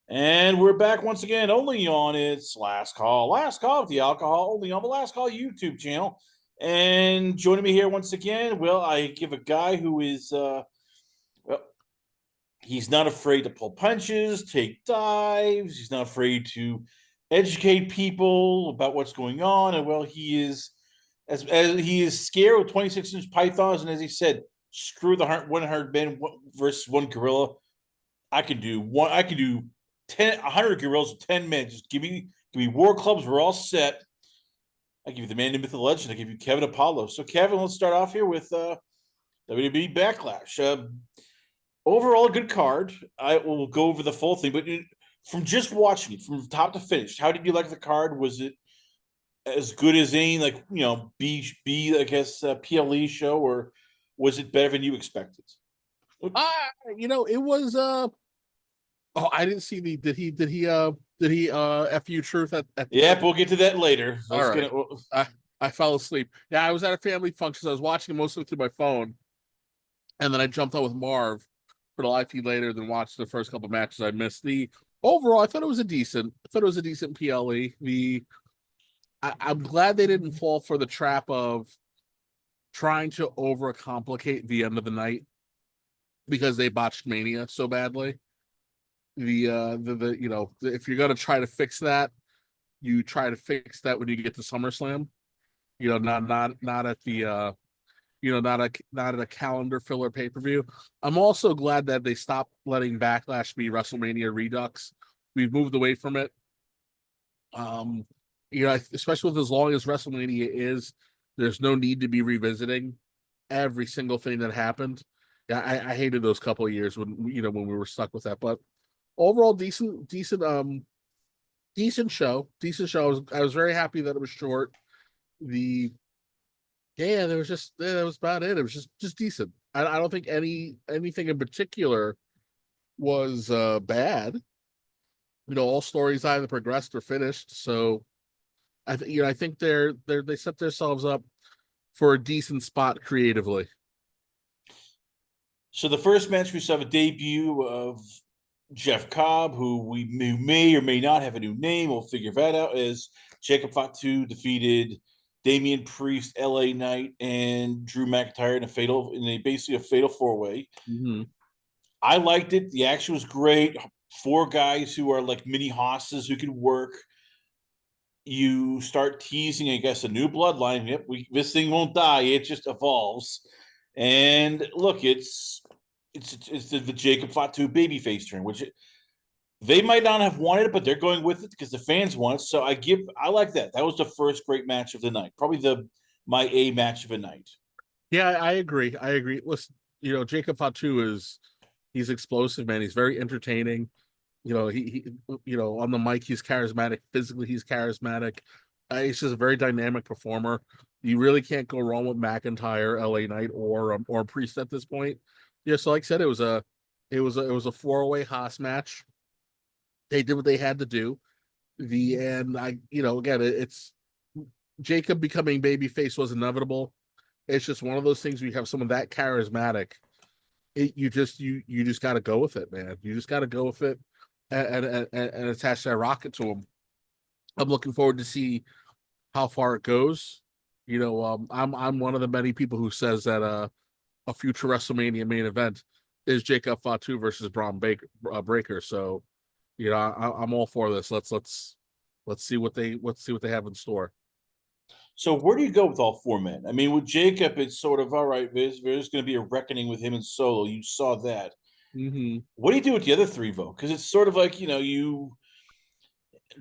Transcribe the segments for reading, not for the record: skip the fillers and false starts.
And we're back once again, only on its last call of the alcohol, only on the last call YouTube channel. And joining me here once again, well, I give a guy who is, well, he's not afraid to pull punches, take dives. He's not afraid to educate people about what's going on. And well, he is, as he is scared with 26-inch pythons. And as he said, screw the 100 men versus one gorilla. I can do one. I can do 100 gorillas in 10 minutes. Just give me war clubs. We're all set. I give you the man, the myth, the legend. I give you Kevin Apollo. So, Kevin, let's start off here with WWE Backlash. Overall, a good card. I will go over the full thing, but from just watching it from top to finish, how did you like the card? Was it as good as any B I guess PLE show, or was it better than you expected? It was oh, I didn't see the did he FU Truth at Yeah, we'll get to that later. So all right. I fell asleep. Yeah, I was at a family function, so I was watching mostly through my phone, and then I jumped on with Marv for the live feed later, then watched the first couple matches I missed. The overall, I thought it was a decent PLE. I'm glad they didn't fall for the trap of trying to overcomplicate the end of the night because they botched Mania so badly. If you're gonna try to fix that, you try to fix that when you get to SummerSlam. Not at the not at a calendar filler pay-per-view. I'm also glad that they stopped letting Backlash be WrestleMania Redux. We've moved away from it. Especially with as long as WrestleMania is, there's no need to be revisiting every single thing that happened. Yeah, I hated those couple of years when when we were stuck with that. But overall, decent show. I was very happy that it was short. The Yeah, that was about it. It was just decent. I don't think anything in particular was bad. All stories either progressed or finished. So I think they set themselves up for a decent spot creatively. So the first match we saw a debut of Jeff Cobb, who may or may not have a new name. We'll figure that out. As Jacob Fatu defeated Damian Priest, LA Knight, and Drew McIntyre basically a fatal 4-way. Mm-hmm. I liked it. The action was great. 4 guys who are like mini hosses who can work. You start teasing, I guess, a new bloodline. Yep, this thing won't die. It just evolves. And look, it's the Jacob Fatu babyface turn, which they might not have wanted it, but they're going with it because the fans want it. So I like that. That was the first great match of the night, probably my A match of the night. Yeah, I agree. Listen, Jacob Fatu he's explosive, man. He's very entertaining. On the mic he's charismatic. Physically he's charismatic. He's just a very dynamic performer. You really can't go wrong with McIntyre, LA Knight, or Priest at this point. Yeah, so like I said, it was a 4-way Haas match. They did what they had to do. Again, it's Jacob becoming babyface was inevitable. It's just one of those things where you have someone that charismatic. You just got to go with it, man. You just got to go with it and attach that rocket to him. I'm looking forward to see how far it goes. I'm one of the many people who says that a future WrestleMania main event is Jacob Fatu versus Breaker. So, I'm all for this. Let's see what they have in store. So where do you go with all 4 men? I mean, with Jacob, it's sort of all right. There's going to be a reckoning with him in Solo. You saw that. Mm-hmm. What do you do with the other 3 though? Because it's sort of like Drew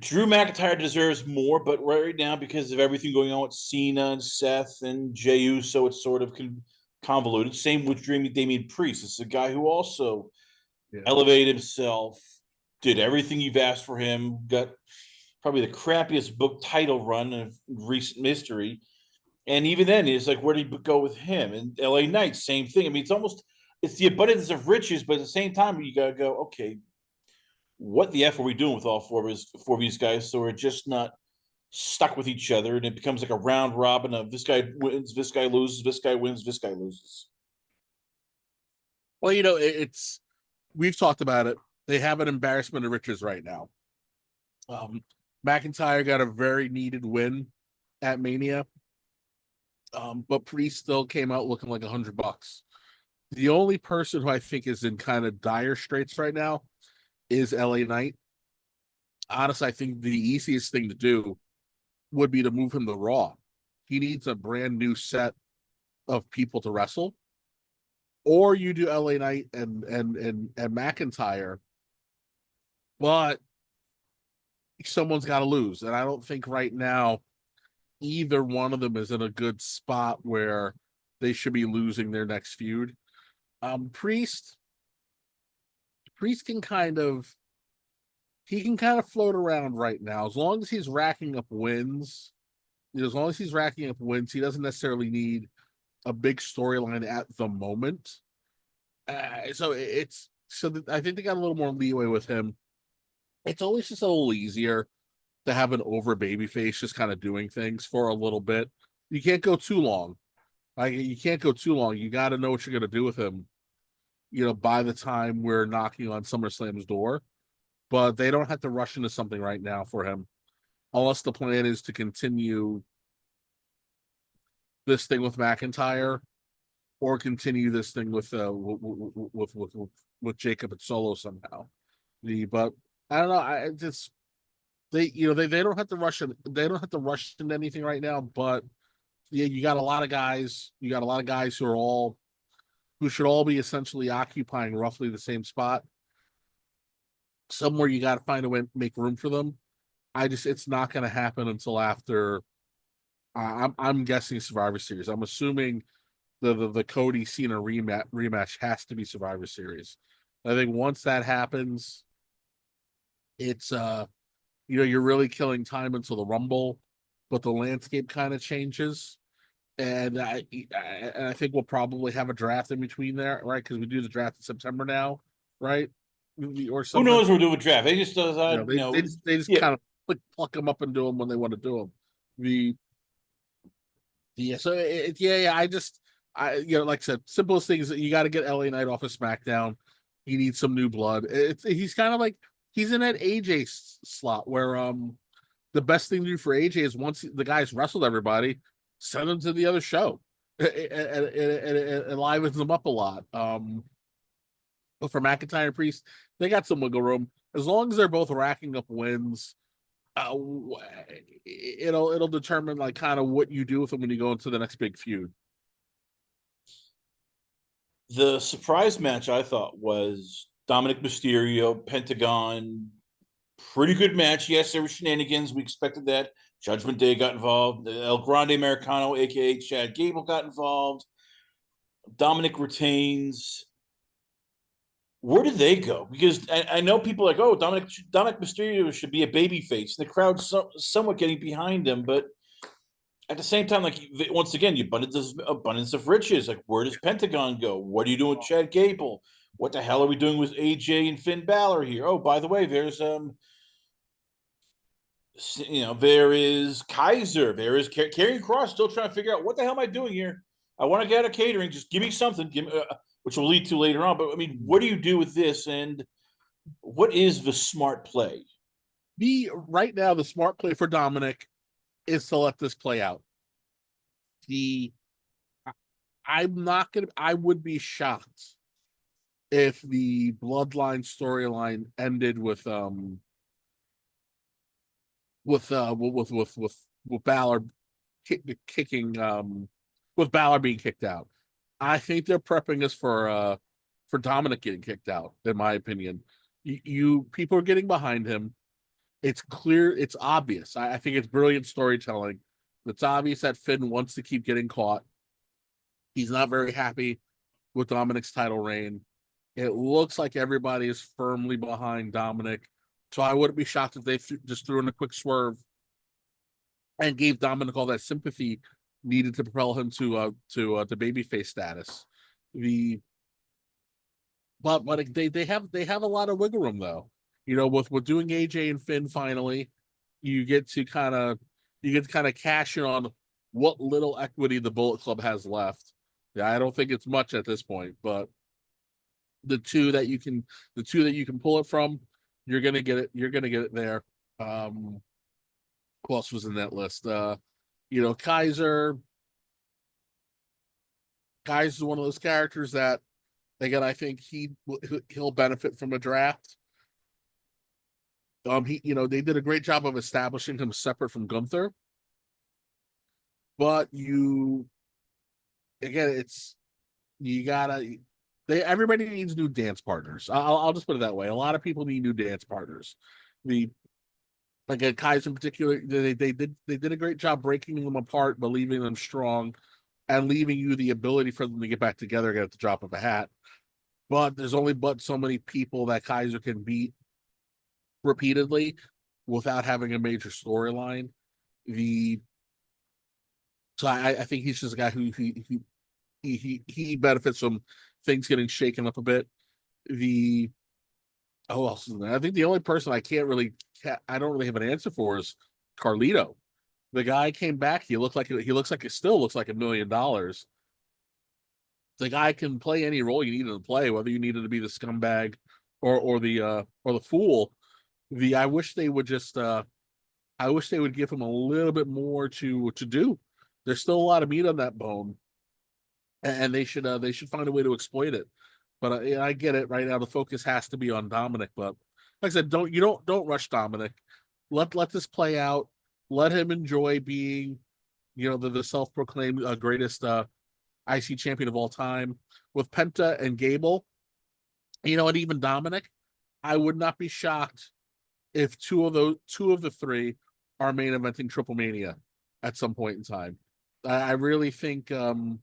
McIntyre deserves more, but right now because of everything going on with Cena and Seth and Jey Uso, it's sort of convoluted. Same with Damian Priest. It's a guy who also elevated himself, did everything you've asked for him, got probably the crappiest book title run of recent history. And even then, it's like, where do you go with him? And LA Knight, same thing. I mean, it's the abundance of riches, but at the same time, you got to go, okay, what the F are we doing with all 4 of these guys? So we're just not stuck with each other. And it becomes like a round robin of this guy wins, this guy loses, this guy wins, this guy loses. Well, we've talked about it they have an embarrassment of riches right now. McIntyre got a very needed win at Mania, but Priest still came out looking like $100. The only person who I think is in kind of dire straits right now is LA Knight. Honestly, I think the easiest thing to do would be to move him to Raw. He needs a brand new set of people to wrestle, or you do LA Knight and McIntyre, but someone's got to lose, and I don't think right now either one of them is in a good spot where they should be losing their next feud. Priest can kind of float around right now as long as he's racking up wins. As long as he's racking up wins, he doesn't necessarily need a big storyline at the moment. I think they got a little more leeway with him. It's always just a little easier to have an over babyface just kind of doing things for a little bit. You can't go too long. You can't go too long. You got to know what you're going to do with him, by the time we're knocking on SummerSlam's door. But they don't have to rush into something right now for him, unless the plan is to continue this thing with McIntyre or continue this thing with Jacob and Solo somehow. But I don't know. I just they don't have to rush in. They don't have to rush into anything right now. But yeah, you got a lot of guys. You got a lot of guys who should all be essentially occupying roughly the same spot. Somewhere you got to find a way to make room for them. It's not going to happen until after. I'm guessing Survivor Series. I'm assuming the Cody Cena rematch has to be Survivor Series. I think once that happens, it's you're really killing time until the Rumble, but the landscape kind of changes, and I think we'll probably have a draft in between there, right? Because we do the draft in September now, right? Or Who knows? We're doing a draft. They just they just kind of pluck them up and do them when they want to do them. Like I said, simplest thing is that you got to get LA Knight off of SmackDown. He needs some new blood. He's kind of like he's in that AJ slot where the best thing to do for AJ is once the guy's wrestled everybody, send him to the other show. It livens them up a lot. But for McIntyre and Priest, they got some wiggle room as long as they're both racking up wins. It'll determine like kind of what you do with them when you go into the next big feud. The surprise match I thought was Dominic Mysterio, Pentagon. Pretty good match. Yes, there were shenanigans. We expected that. Judgment Day got involved. El Grande Americano, aka Chad Gable, got involved. Dominic retains. Where did they go? Because I know people are like, oh, Dominic Mysterio should be a babyface. The crowd's somewhat getting behind him, but at the same time, like once again, you abundance of riches. Like, where does Pentagon go? What are you doing with Chad Gable? What the hell are we doing with AJ and Finn Balor here? Oh, by the way, there's there is Kaiser, there is Karrion Kross still trying to figure out what the hell am I doing here? I want to get out of catering. Just give me something. Give me, which will lead to later on. But I mean, what do you do with this? And what is the smart play? Right now, the smart play for Dominic is to let this play out. I would be shocked if the bloodline storyline ended with Balor kicking with Balor being kicked out. I think they're prepping us for Dominic getting kicked out, in my opinion. You people are getting behind him. It's clear, it's obvious. I think it's brilliant storytelling. It's obvious that Finn wants to keep getting caught. He's not very happy with Dominic's title reign. It looks like everybody is firmly behind Dominic. So I wouldn't be shocked if they just threw in a quick swerve and gave Dominic all that sympathy needed to propel him to the babyface status. But they have a lot of wiggle room though. With doing AJ and Finn finally, you get to kind of cash in on what little equity the Bullet Club has left. Yeah, I don't think it's much at this point, but the two that you can pull it from, you're gonna get it. You're gonna get it there. Who else was in that list? Kaiser. Kaiser's one of those characters that, again, I think he'll benefit from a draft. They did a great job of establishing him separate from Gunther, but it's you gotta. Everybody needs new dance partners. I'll just put it that way. A lot of people need new dance partners. Kaiser in particular, they did a great job breaking them apart, but leaving them strong, and leaving you the ability for them to get back together again at the drop of a hat. But there's only so many people that Kaiser can beat repeatedly without having a major storyline. So I think he's just a guy who he benefits from things getting shaken up a bit. Who else is there? I think the only person I don't really have an answer for is Carlito. The guy came back. He still looks like $1 million. The guy can play any role you need him to play, whether you needed to be the scumbag or the fool. I wish they would give him a little bit more to do. There's still a lot of meat on that bone, and they should find a way to exploit it. But I get it. Right now, the focus has to be on Dominic. But like I said, don't rush Dominic. Let this play out. Let him enjoy being, the self-proclaimed greatest IC champion of all time. With Penta and Gable, and even Dominic, I would not be shocked if two of the three are main eventing Triple Mania at some point in time. I really think that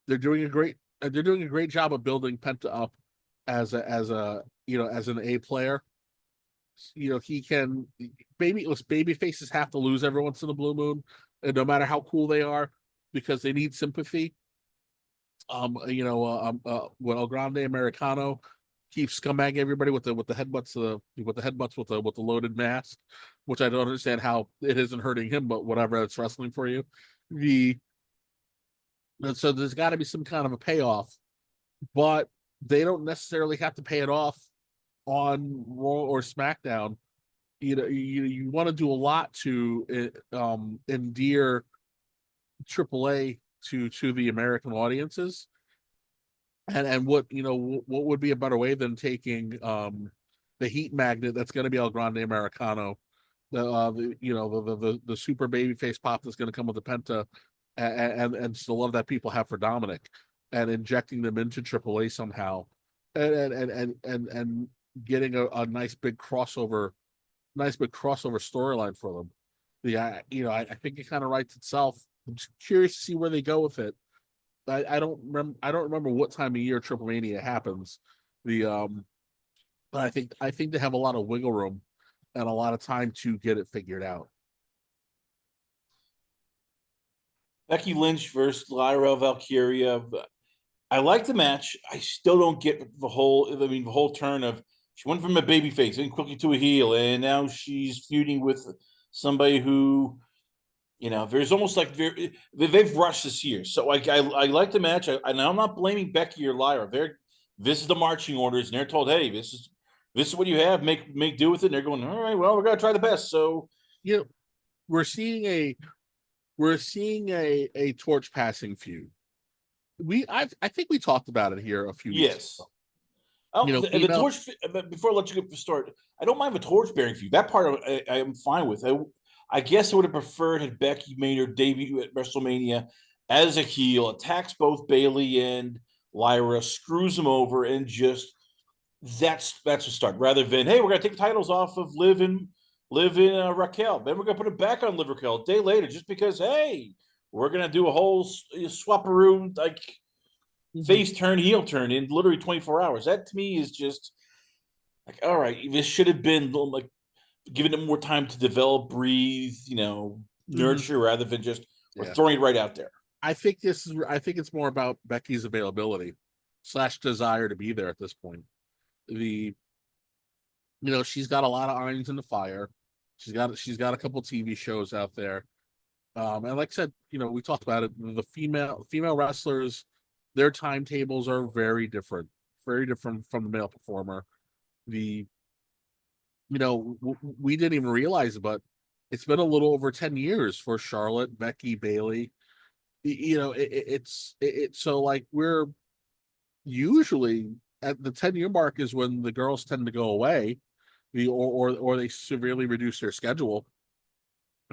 they're doing a great job of building Penta up as an A player. He can baby faces have to lose every once in a blue moon, and no matter how cool they are, because they need sympathy. When El Grande Americano keeps scumbagging everybody with the headbutts with the loaded mask, which I don't understand how it isn't hurting him, but whatever, it's wrestling for you. So there's got to be some kind of a payoff, but they don't necessarily have to pay it off on Raw or SmackDown. You want to do a lot to endear AAA to the American audiences, and what would be a better way than taking the heat magnet that's going to be El Grande Americano, the super babyface pop that's going to come with the Penta, and the love that people have for Dominic, and injecting them into AAA somehow, and getting a nice big crossover storyline for them. I think it kind of writes itself. I'm just curious to see where they go with it. I don't remember what time of year Triple Mania happens. But I think they have a lot of wiggle room and a lot of time to get it figured out. Becky Lynch versus Lyra Valkyria. I like the match. I still don't get the whole turn of, she went from a babyface and quickly to a heel, and now she's feuding with somebody who, there's almost like they've rushed this year. So I like the match. And I'm not blaming Becky or Lyra. This is the marching orders, and they're told, hey, this is what you have. Make do with it. And they're going, all right, well, we're gonna try the best. So we're seeing a torch passing feud. I think we talked about it here a few weeks ago. The torch. Before I let you get start, I don't mind the torch bearing feud. That part I am fine with. I guess I would have preferred had Becky made her debut at WrestleMania as a heel, attacks both Bayley and Lyra, screws them over, and just that's a start. Rather than, hey, we're gonna take the titles off of Liv and Raquel, then we're gonna put it back on Liv Raquel a day later, just because, hey, we're gonna do a whole swaparoo face turn, heel turn in literally 24 hours. That to me is just like, all right, this should have been like giving it more time to develop, breathe, nurture, rather than just we're throwing it right out there. I think it's more about Becky's availability / desire to be there at this point. She's got a lot of irons in the fire. She's got a couple TV shows out there. And like I said, we talked about it. The female wrestlers their timetables are very different from the male performer. The we didn't even realize it, but it's been a little over 10 years for Charlotte, Becky, Bailey. It's so like we're usually at the 10-year mark is when the girls tend to go away, or they severely reduce their schedule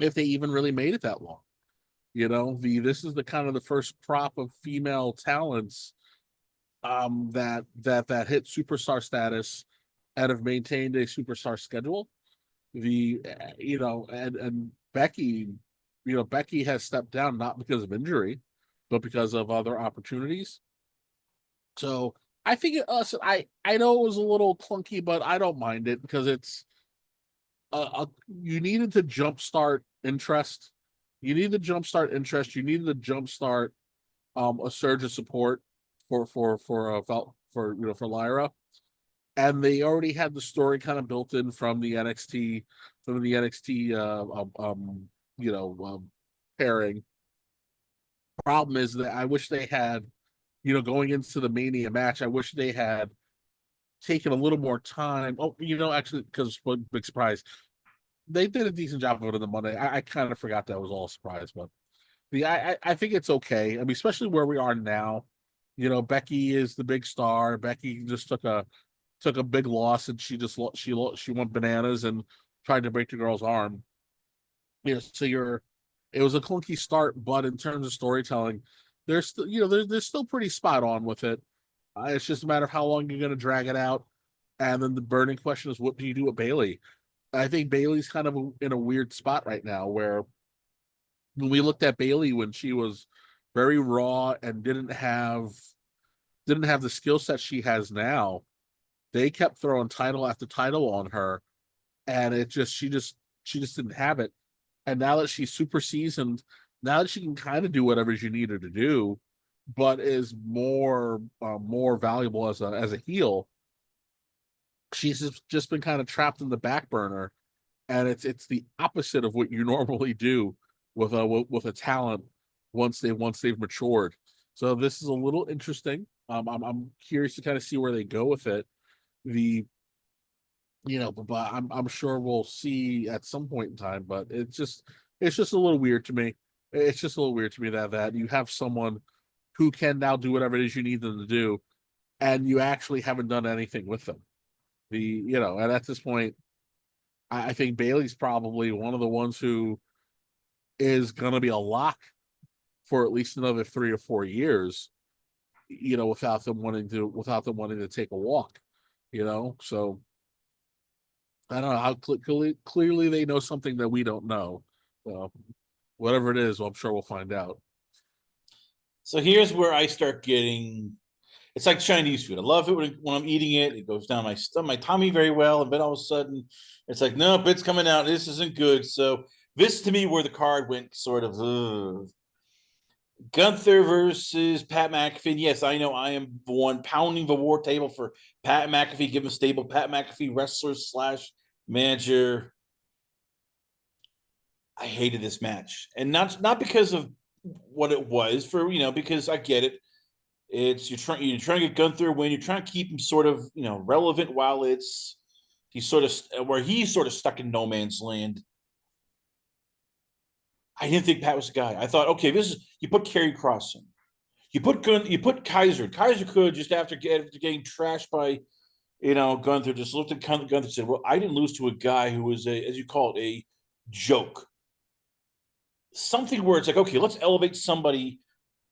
if they even really made it that long. This is the kind of the first crop of female talents that hit superstar status and have maintained a superstar schedule. The and Becky, Becky has stepped down not because of injury, but because of other opportunities. So I think I know it was a little clunky, but I don't mind it because it's you needed to jumpstart interest. You need to jumpstart interest. You needed to jumpstart a surge of support for Lyra, and they already had the story kind of built in from the NXT pairing. Problem is that I wish they had, going into the Mania match, I wish they had taken a little more time. Oh, actually, because big surprise, they did a decent job of it in the Monday. I kind of forgot that was all a surprise, but I think it's okay. I mean, especially where we are now. Becky is the big star. Becky just took a big loss, and she went bananas and tried to break the girl's arm. So it was a clunky start, but in terms of storytelling, they're still they're still pretty spot on with it. It's just a matter of how long you're going to drag it out, and then the burning question is, what do you do with Bailey? I think Bailey's kind of in a weird spot right now, where when we looked at Bailey when she was very raw and didn't have the skill set she has now, they kept throwing title after title on her, and she just didn't have it. And now that she's super seasoned, now that she can kind of do whatever you need her to do, but is more valuable as a heel, she's just been kind of trapped in the back burner, and it's the opposite of what you normally do with a talent once they've matured. So this is a little interesting. I'm curious to kind of see where they go with it. The but I'm sure we'll see at some point in time. But it's just a little weird to me. It's just a little weird to me that you have someone who can now do whatever it is you need them to do, and you actually haven't done anything with them. And at this point, I think Bailey's probably one of the ones who is going to be a lock for at least another 3 or 4 years. Without them wanting to take a walk. So I don't know how clearly they know something that we don't know. So whatever it is, well, I'm sure we'll find out. So here's where I start getting. It's like Chinese food. I love it when I'm eating it. It goes down my tummy very well, and then all of a sudden, it's like, nope, it's coming out. This isn't good. So this to me, where the card went sort of. Gunther versus Pat McAfee. Yes, I know I am the one pounding the war table for Pat McAfee. Give him a stable. Pat McAfee, wrestler / manager. I hated this match, and not because of what it was, because I get it. It's you're trying to get Gunther when you're trying to keep him sort of relevant while he's sort of stuck in no man's land. I didn't think Pat was the guy. I thought, okay, this is you put Karrion Kross in, you put Kaiser. Kaiser could just after getting trashed by Gunther, just looked at Gunther and said, "Well, I didn't lose to a guy who was as you call it, a joke." Something where it's like, okay, let's elevate somebody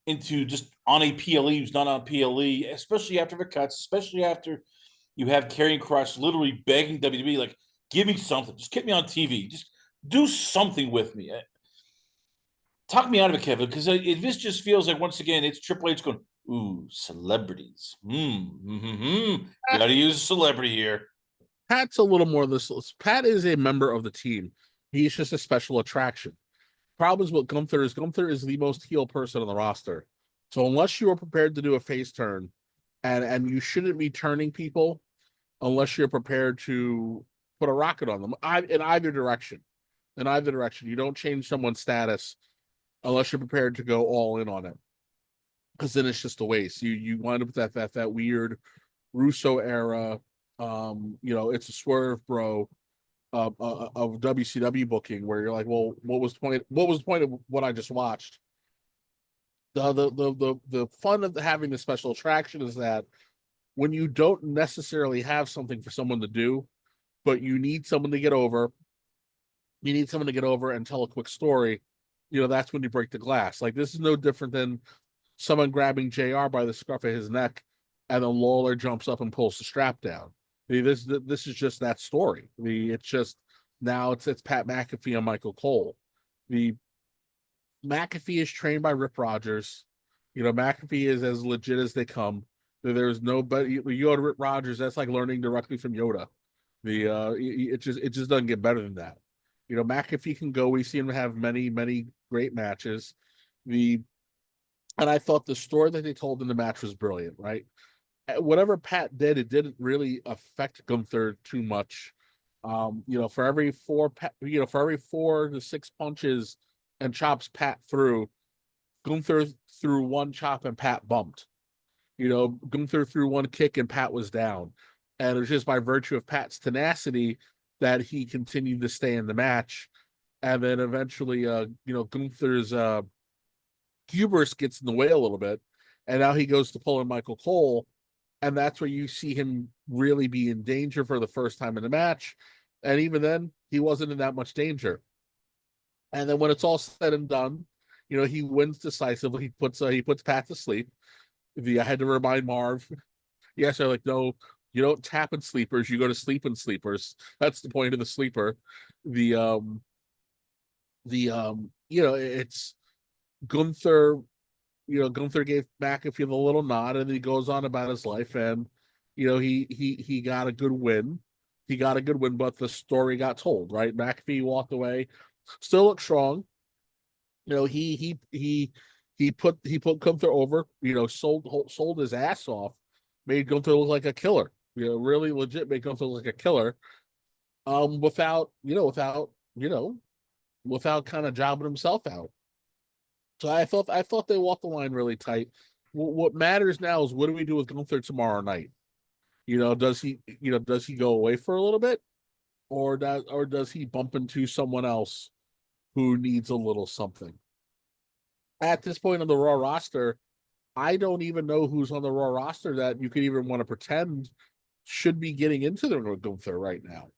into just on a PLE who's not on PLE, especially after the cuts, especially after you have Karrion Kross literally begging WWE, like, give me something, just get me on TV, just do something with me. Talk me out of it, Kevin, because this just feels like once again it's Triple H going, "Ooh, celebrities. Got to use a celebrity here." Pat's a little more this. Pat is a member of the team. He's just a special attraction. Problem is what Gunther is the most heel person on the roster. So unless you are prepared to do a face turn, and you shouldn't be turning people unless you're prepared to put a rocket on them in either direction. In either direction, you don't change someone's status unless you're prepared to go all in on it. because then it's just a waste. You wind up with that weird Russo era, it's a swerve, bro, of WCW booking where you're like, well, what was the point? What was the point of what I just watched? The fun of having the special attraction is that when you don't necessarily have something for someone to do, but you need someone to get over, and tell a quick story, that's when you break the glass. Like, this is no different than someone grabbing JR by the scruff of his neck, and then Lawler jumps up and pulls the strap down. This is just that story. It's just now it's Pat McAfee and Michael Cole. The McAfee is trained by Rip Rogers. McAfee is as legit as they come. There's nobody. You go to Rip Rogers, that's like learning directly from Yoda. It just doesn't get better than that. McAfee can go. We've seen him have many great matches. And I thought the story that they told in the match was brilliant. Right, whatever Pat did, it didn't really affect Gunther too much. For every for every 4 to 6 punches and chops Pat threw, Gunther threw one chop and Pat bumped. Gunther threw one kick and Pat was down. And it was just by virtue of Pat's tenacity that he continued to stay in the match. And then eventually, Gunther's hubris gets in the way a little bit. And now he goes to pull in Michael Cole. And that's where you see him really be in danger for the first time in the match. And even then, he wasn't in that much danger. And then when it's all said and done, he wins decisively. He puts Pat to sleep. I had to remind Marv. Yes, they're like, no, you don't tap in sleepers. You go to sleep in sleepers. That's the point of the sleeper. It's Gunther. Gunther gave McAfee the little nod, and then he goes on about his life, and he got a good win. He got a good win, but the story got told. Right, McAfee walked away, still looked strong. He put Gunther over. Sold his ass off, made Gunther look like a killer. Really legit made Gunther look like a killer. Without kind of jobbing himself out. So I thought they walked the line really tight. What matters now is what do we do with Gunther tomorrow night? Does he go away for a little bit, or does he bump into someone else who needs a little something? At this point on the Raw roster, I don't even know who's on the Raw roster that you could even want to pretend should be getting into the Gunther right now.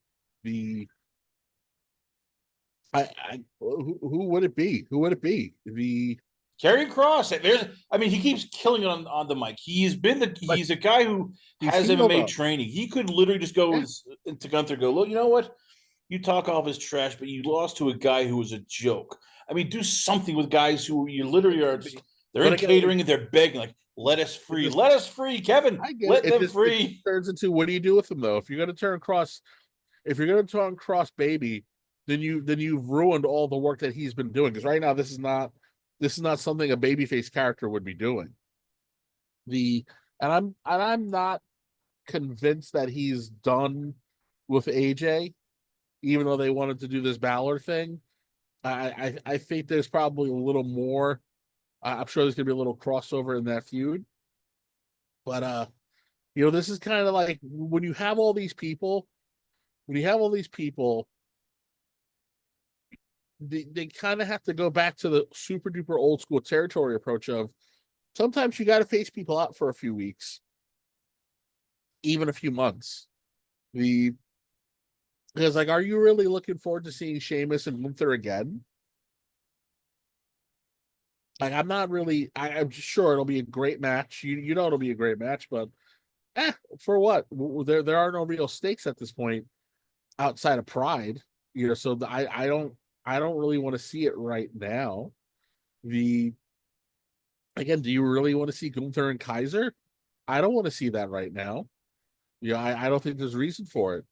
Who would it be? Who would it be? Karrion Kross. He keeps killing it on the mic. He's a guy who has MMA training. He could literally just go to Gunther, go, look, you know what? You talk all this trash, but you lost to a guy who was a joke. Do something with guys who you literally are. They're in catering and they're begging, like, let us free, Kevin. Let them free. It turns into, what do you do with them though? If you're going to turn Kross baby, then you've ruined all the work that he's been doing. Because right now, this is not something a babyface character would be doing. And I'm not convinced that he's done with AJ, even though they wanted to do this Balor thing. I think there's probably a little more. I'm sure there's gonna be a little crossover in that feud. But this is kind of like when you have all these people, they kind of have to go back to the super duper old school territory approach of sometimes you got to face people out for a few weeks, even a few months. Because, like, are you really looking forward to seeing Sheamus and Gunther again? Like, I'm not really. I'm sure it'll be a great match. It'll be a great match, but for what? There are no real stakes at this point outside of Pride. So I don't really want to see it right now. Again, do you really want to see Gunther and Kaiser? I don't want to see that right now. I don't think there's reason for it.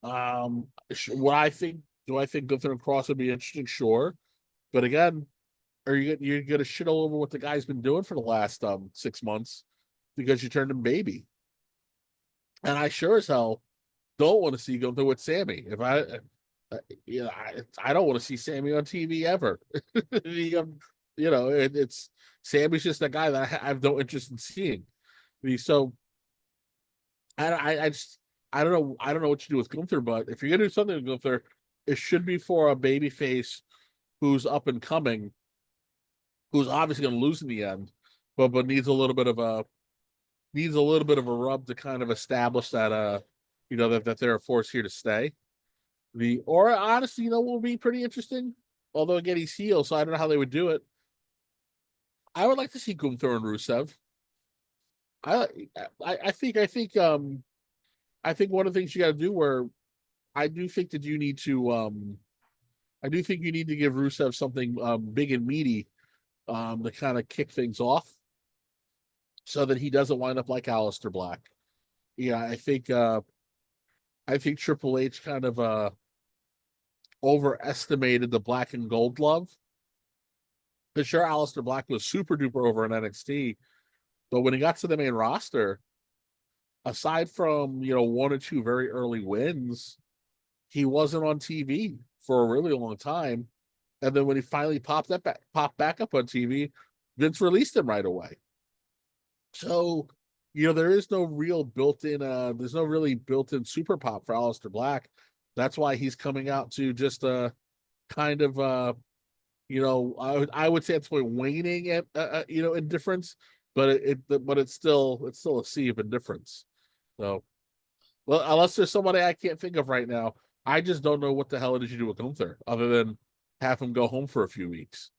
What I think, do I think Gunther and Kross would be interesting? Sure, but again, are you're gonna shit all over what the guy's been doing for the last 6 months because you turned him baby? And I sure as hell don't want to see Gunther with Sammy. If I don't want to see Sammy on TV ever. it's Sammy's just a guy that I have no interest in seeing. So I don't know what you do with Gunther, but if you're gonna do something with Gunther, it should be for a babyface who's up and coming, who's obviously gonna lose in the end, but needs a little bit of a rub to kind of establish that that they're a force here to stay. Or honestly, what will be pretty interesting. Although again, he's heel, so I don't know how they would do it. I would like to see Gunther and Rusev. I I think I think one of the things you got to do where I do think that you need to I do think you need to give Rusev something big and meaty to kind of kick things off so that he doesn't wind up like Aleister Black. Yeah, I think Triple H kind of overestimated the black and gold love. For sure, Aleister Black was super duper over in NXT, but when he got to the main roster, aside from one or two very early wins, he wasn't on TV for a really long time. And then when he finally popped back up on TV, Vince released him right away. So, there is no real there's no really built-in super pop for Aleister Black. That's why he's coming out to just kind of I would say it's waning at indifference, but it's still a sea of indifference. So, well, unless there's somebody I can't think of right now, I just don't know what the hell did you do with Gunther other than have him go home for a few weeks.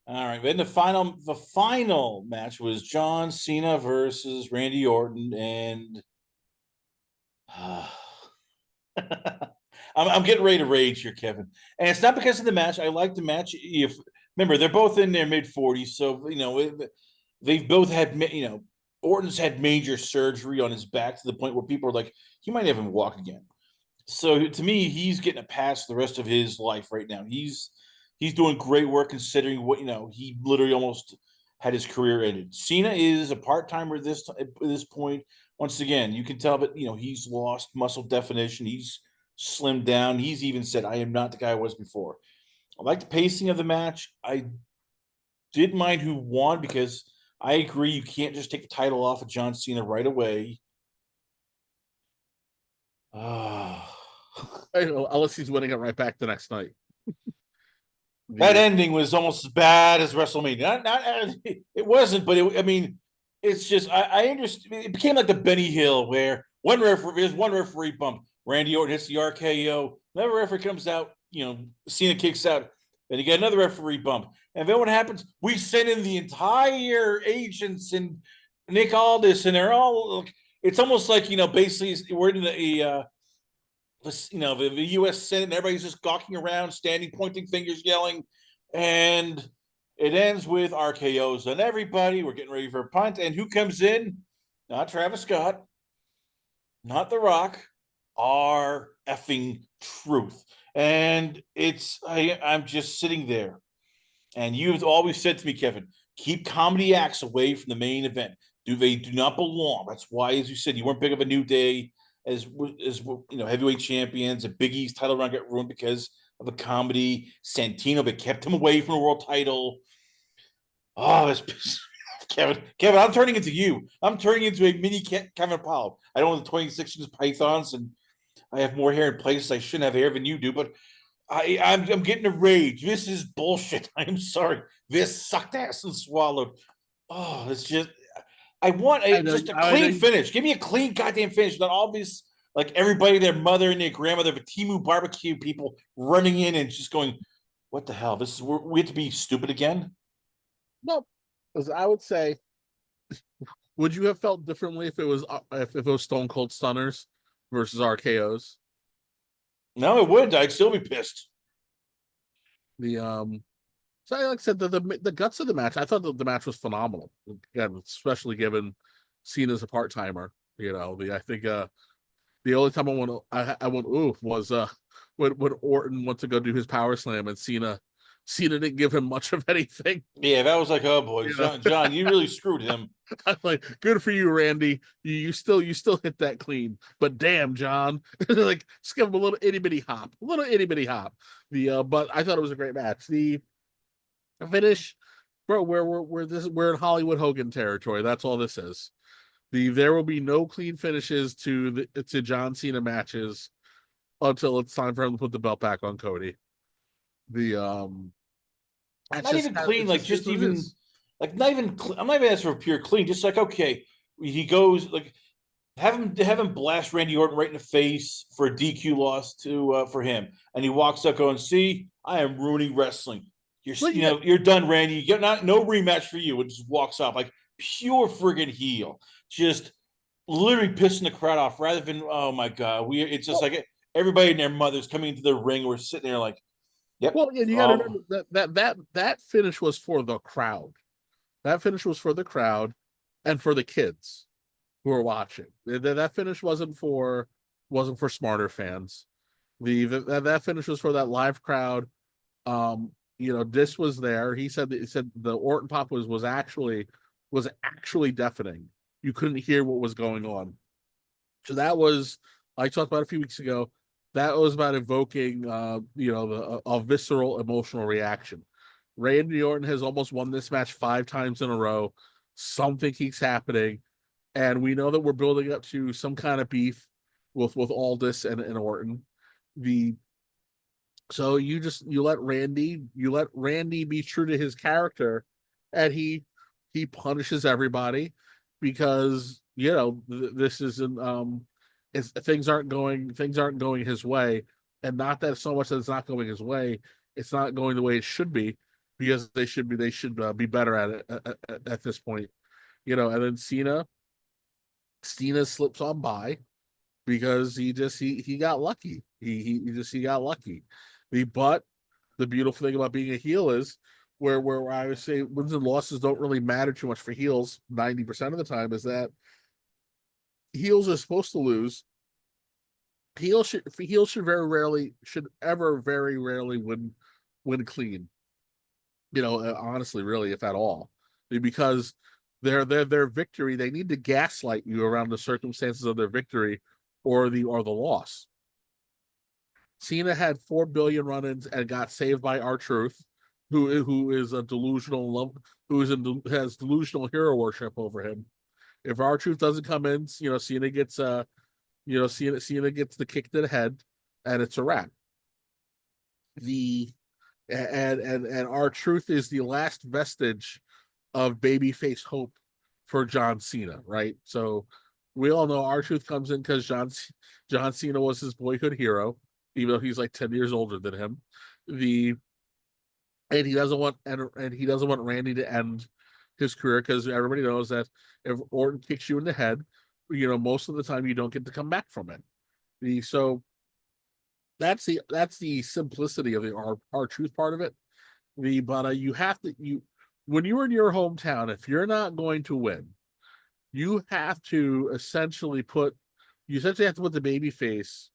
All right. Then the final match was John Cena versus Randy Orton, and I'm getting ready to rage here, Kevin. And it's not because of the match. I like the match. If remember, they're both in their mid-40s, so they've both had Orton's had major surgery on his back to the point where people are like, he might have him walk again. So to me, he's getting a pass the rest of his life right now. He's doing great work considering what he literally almost had his career ended. Cena is a part-timer at this point. Once again, you can tell, but he's lost muscle definition. He's slimmed down. He's even said, "I am not the guy I was before." I like the pacing of the match. I did mind who won because I agree you can't just take the title off of John Cena right away. Unless he's winning it right back the next night. That ending was almost as bad as WrestleMania. It wasn't, but it's just I understand. It became like the Benny Hill where there's one referee bump. Randy Orton hits the RKO. Another referee comes out. Cena kicks out, and you get another referee bump. And then what happens? We send in the entire agents and Nick Aldis, and they're all. It's almost like basically we're in the U.S. Senate, and everybody's just gawking around, standing, pointing fingers, yelling, and it ends with RKOs on everybody. We're getting ready for a punt, and who comes in? Not Travis Scott, not The Rock, our effing Truth. And I'm just sitting there, and you've always said to me, Kevin, keep comedy acts away from the main event. They do not belong. That's why, as you said, you weren't big of a New Day as heavyweight champions. And Big E's title run got ruined because of a comedy. Santino, but kept him away from the world title. Oh, that's Kevin. I'm turning into you. I'm turning into a mini Kevin Apollo. I don't have the 26 inch pythons, and I have more hair in places I shouldn't have hair than you do. But I'm getting a rage. This is bullshit. I'm sorry. This sucked ass and swallowed. Oh, it's just. I want just a clean finish. Give me a clean goddamn finish. Not obvious, like everybody, their mother and their grandmother, the Timu barbecue people running in and just going, "What the hell? We have to be stupid again." No, because I would say, would you have felt differently if it was Stone Cold Stunners versus RKOs? No, it would. I'd still be pissed. So like I said, the guts of the match, I thought the match was phenomenal. Again, especially given Cena's a part timer. I think the only time I went ooh was when Orton went to go do his power slam and Cena didn't give him much of anything. Yeah, that was like, oh boy, John, you really screwed him. I'm like, good for you, Randy. You still hit that clean, but damn, John, like just give him a little itty bitty hop. But I thought it was a great match. A finish, bro. We're in Hollywood Hogan territory. That's all this is. There will be no clean finishes to John Cena matches until it's time for him to put the belt back on Cody. The that's Not just even how clean, it like just is just what it even is. like not even. I'm not even asking for pure clean. Just like okay, he goes like have him blast Randy Orton right in the face for a DQ loss to for him, and he walks up going, "See, I am ruining wrestling. But yeah, You're done, Randy. You get not no rematch for you." And just walks off like pure friggin' heel, just literally pissing the crowd off. Rather than oh my god, we it's just well, like everybody and their mothers coming into the ring. We're sitting there like, "Yep, yeah, you got to remember that finish was for the crowd. That finish was for the crowd and for the kids who are watching. That finish wasn't for smarter fans. That finish was for that live crowd. This was there. He said the Orton pop was actually deafening. You couldn't hear what was going on. So that was I talked about a few weeks ago. That was about evoking a visceral emotional reaction. Randy Orton has almost won this match 5 times in a row. Something keeps happening, and we know that we're building up to some kind of beef with Aldis and Orton. The so you let Randy be true to his character, and he punishes everybody because this isn't things aren't going his way, and not that so much that it's not going his way, it's not going the way it should be, because they should be better at it at this point, and then Cena slips on by because he got lucky. He got lucky. But the beautiful thing about being a heel is where I would say wins and losses don't really matter too much for heels 90% of the time, is that heels are supposed to lose. Heels should very rarely win clean. Honestly, really, if at all, because their victory, they need to gaslight you around the circumstances of their victory or the loss. Cena had 4 billion run-ins and got saved by R-Truth, who is a delusional has delusional hero worship over him. If R-Truth doesn't come in, Cena gets the kick to the head, and it's a wrap. The and R-Truth is the last vestige of babyface hope for John Cena, right? So we all know R-Truth comes in because John Cena was his boyhood hero, even though he's like 10 years older than him. The and he doesn't want Randy to end his career, because everybody knows that if Orton kicks you in the head, most of the time you don't get to come back from it. So that's the simplicity of the R-Truth part of it. But you have to you when you're in your hometown, if you're not going to win, you have to essentially have to put the baby face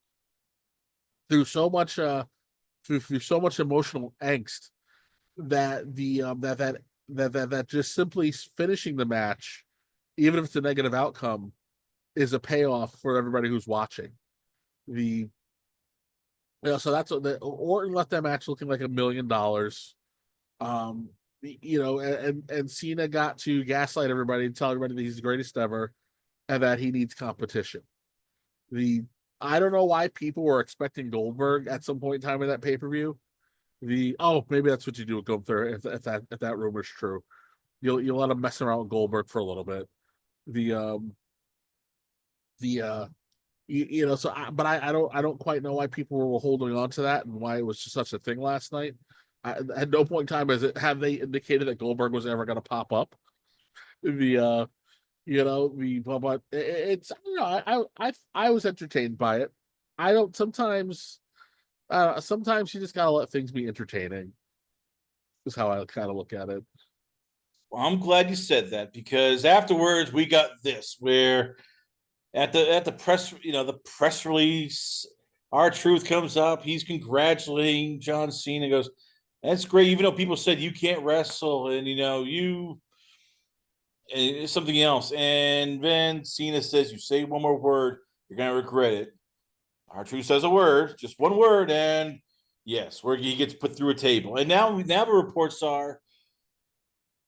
through so much through so much emotional angst that that just simply finishing the match, even if it's a negative outcome, is a payoff for everybody who's watching. The so that's what Orton left that match looking like $1 million. Um, and Cena got to gaslight everybody and tell everybody that he's the greatest ever and that he needs competition. The I don't know why people were expecting Goldberg at some point in time in that pay-per-view. Maybe that's what you do with Gunther, if that rumor's true. You'll let him mess around with Goldberg for a little bit. The the so I don't quite know why people were holding on to that and why it was just such a thing last night. At no point in time have they indicated that Goldberg was ever going to pop up. The but it's I was entertained by it. I don't sometimes you just gotta let things be entertaining. Is how I kind of look at it. Well, I'm glad you said that because afterwards we got this where at the press, the press release, R-Truth comes up. He's congratulating John Cena. Goes, that's great. Even though people said you can't wrestle, and something else, and then Cena says, "You say one more word, you're gonna regret it." R-Truth says a word, just one word, and yes, where he gets put through a table. And now the reports are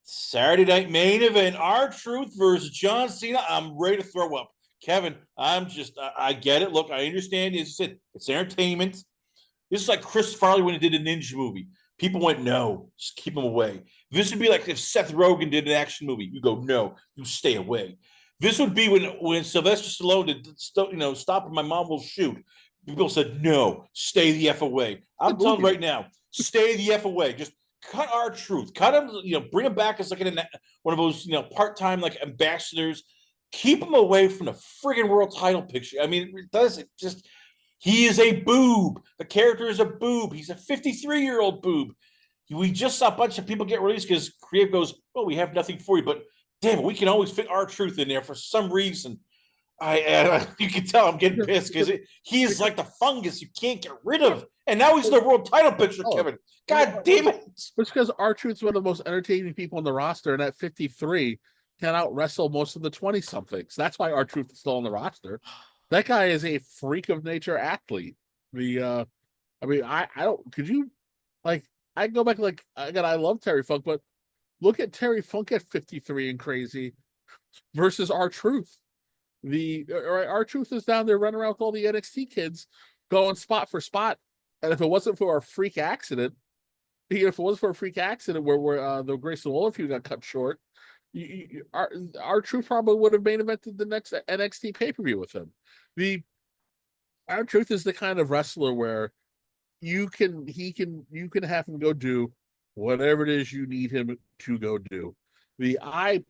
Saturday night main event, R-Truth versus John Cena. I'm ready to throw up. Kevin, I get it. Look, I understand. It's entertainment. This is like Chris Farley when he did a ninja movie. People went, no, just keep him away. This would be like if Seth Rogen did an action movie. You go, no, you stay away. This would be when Sylvester Stallone did, stop My Mom Will Shoot. People said, no, stay the F away. I'm telling you right now, stay the F away. Just cut R-Truth. Cut him, bring him back as like one of those, part-time like ambassadors. Keep him away from the friggin' world title picture. I mean, it does it just he is a boob. The character is a boob. He's a 53-year-old boob. We just saw a bunch of people get released because Creative goes, well, we have nothing for you, but damn it, we can always fit R-Truth in there for some reason. You can tell I'm getting pissed because he is like the fungus you can't get rid of. And now he's in the world title picture, Kevin. God damn it. It's because R-Truth's one of the most entertaining people on the roster, and at 53 can out wrestle most of the 20-somethings. That's why R-Truth is still on the roster. That guy is a freak of nature athlete. I don't, could you, like, I go back, like, again, I love Terry Funk, but look at Terry Funk at 53 and crazy versus R-Truth. R-Truth is down there running around with all the NXT kids going spot for spot. And if it wasn't for a freak accident, where the Grayson Waller feud got cut short, R-Truth probably would have main evented the next NXT pay-per-view with him. R-Truth is the kind of wrestler where you can have him go do whatever it is you need him to go do. I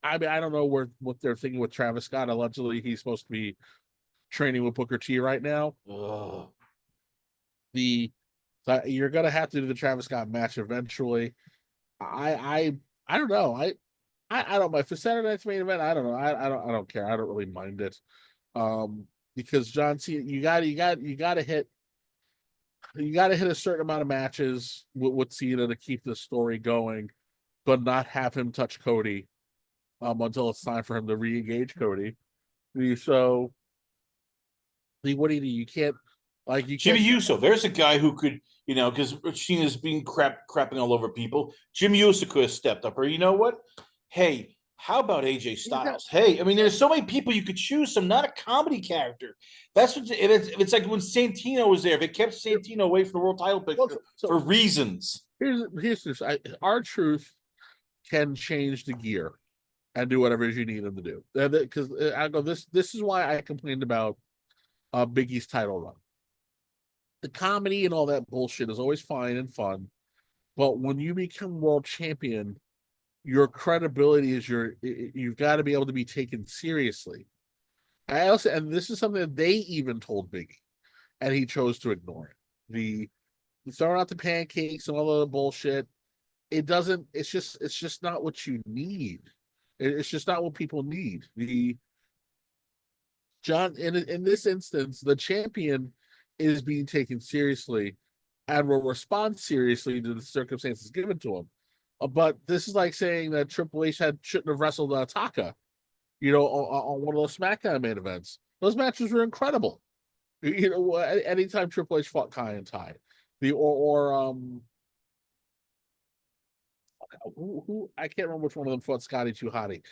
don't know what they're thinking with Travis Scott. Allegedly, he's supposed to be training with Booker T right now. You're gonna have to do the Travis Scott match eventually. I don't know. I don't mind for Saturday night's main event. I don't know. I don't care. I don't really mind it. Because John Cena, you gotta hit a certain amount of matches with Cena to keep the story going, but not have him touch Cody until it's time for him to re-engage Cody. So what do? You can't Jimmy Uso. There's a guy who could, because Cena's being crapping all over people. Jimmy Uso could have stepped up. Or you know what? Hey, how about AJ Styles? Hey, I mean, there's so many people you could choose from. Not a comedy character. That's what it's like when Santino was there. They kept Santino away from the world title picture for reasons. Here's this. R-Truth can change the gear and do whatever you need him to do. Because I go, this is why I complained about Big E's title run. The comedy and all that bullshit is always fine and fun, but when you become world champion, your credibility is you've got to be able to be taken seriously. And this is something that they even told Biggie, and he chose to ignore it. The throwing out the pancakes and all the bullshit, it's just not what you need. It's just not what people need. In this instance, the champion is being taken seriously and will respond seriously to the circumstances given to him. But this is like saying that Triple H shouldn't have wrestled Taka, on one of those SmackDown main events. Those matches were incredible. Anytime Triple H fought Kai and Tai, who I can't remember which one of them fought Scotty 2 Hotty.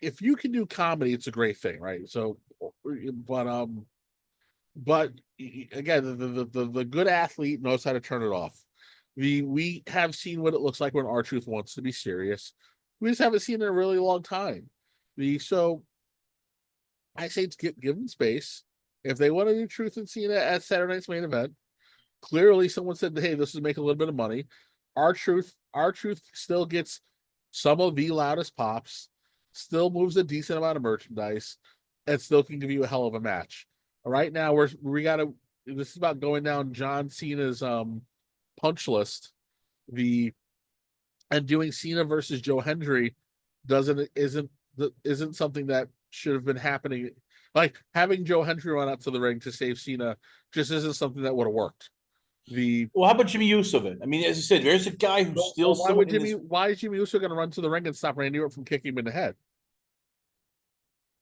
If you can do comedy, it's a great thing, right? So, but again, the good athlete knows how to turn it off. We have seen what it looks like when R-Truth wants to be serious. We just haven't seen it in a really long time. So I say give them space. If they want to do Truth and Cena at Saturday night's main event, clearly someone said, hey, this is making a little bit of money. R-Truth still gets some of the loudest pops, still moves a decent amount of merchandise, and still can give you a hell of a match. Right now, this is about going down John Cena's punch list. And doing Cena versus Joe Hendry isn't something that should have been happening. Like having Joe Hendry run out to the ring to save Cena just isn't something that would have worked. How about Jimmy Uso then? I mean, as I said, there's a guy who still. Why is Jimmy Uso going to run to the ring and stop Randy Orton from kicking him in the head?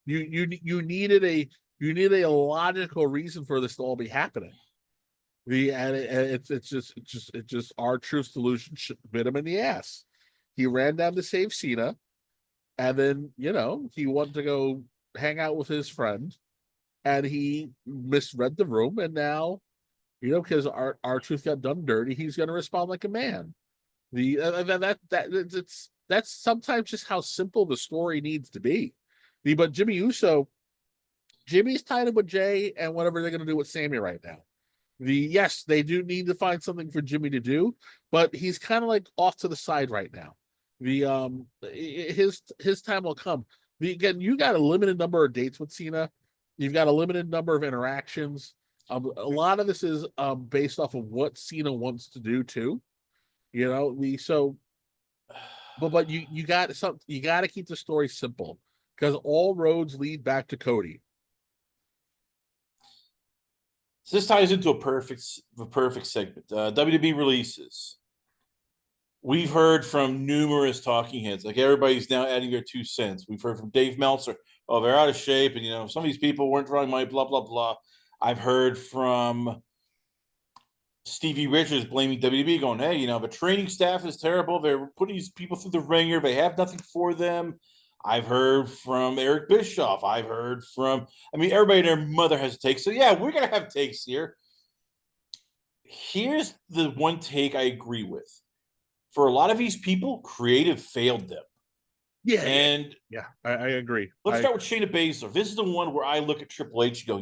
You needed a logical reason for this to all be happening. It's just our truth solution bit him in the ass. He ran down to save Cena, and then he wanted to go hang out with his friend, and he misread the room, and now because our truth got done dirty, he's going to respond like a man. That's sometimes just how simple the story needs to be. But Jimmy's tied up with Jay and whatever they're going to do with Sammy right now. Yes, they do need to find something for Jimmy to do, but he's kind of like off to the side right now. His time will come. Again, you got a limited number of dates with Cena. You've got a limited number of interactions. A lot of this is based off of what Cena wants to do too. But you got to keep the story simple because all roads lead back to Cody. So this ties into a perfect segment. WWE releases. We've heard from numerous talking heads. Like everybody's now adding their 2 cents. We've heard from Dave Meltzer. Oh, they're out of shape, and some of these people weren't drawing money. Blah blah blah. I've heard from Stevie Richards blaming WWE, going, "Hey, the training staff is terrible. They're putting these people through the ringer. They have nothing for them." I've heard from Eric Bischoff. I've heard from, everybody and their mother has takes. So yeah, we're gonna have takes here. Here's the one take I agree with. For a lot of these people, creative failed them. Yeah, and I agree. Let's start with Shayna Baszler. This is the one where I look at Triple H and go,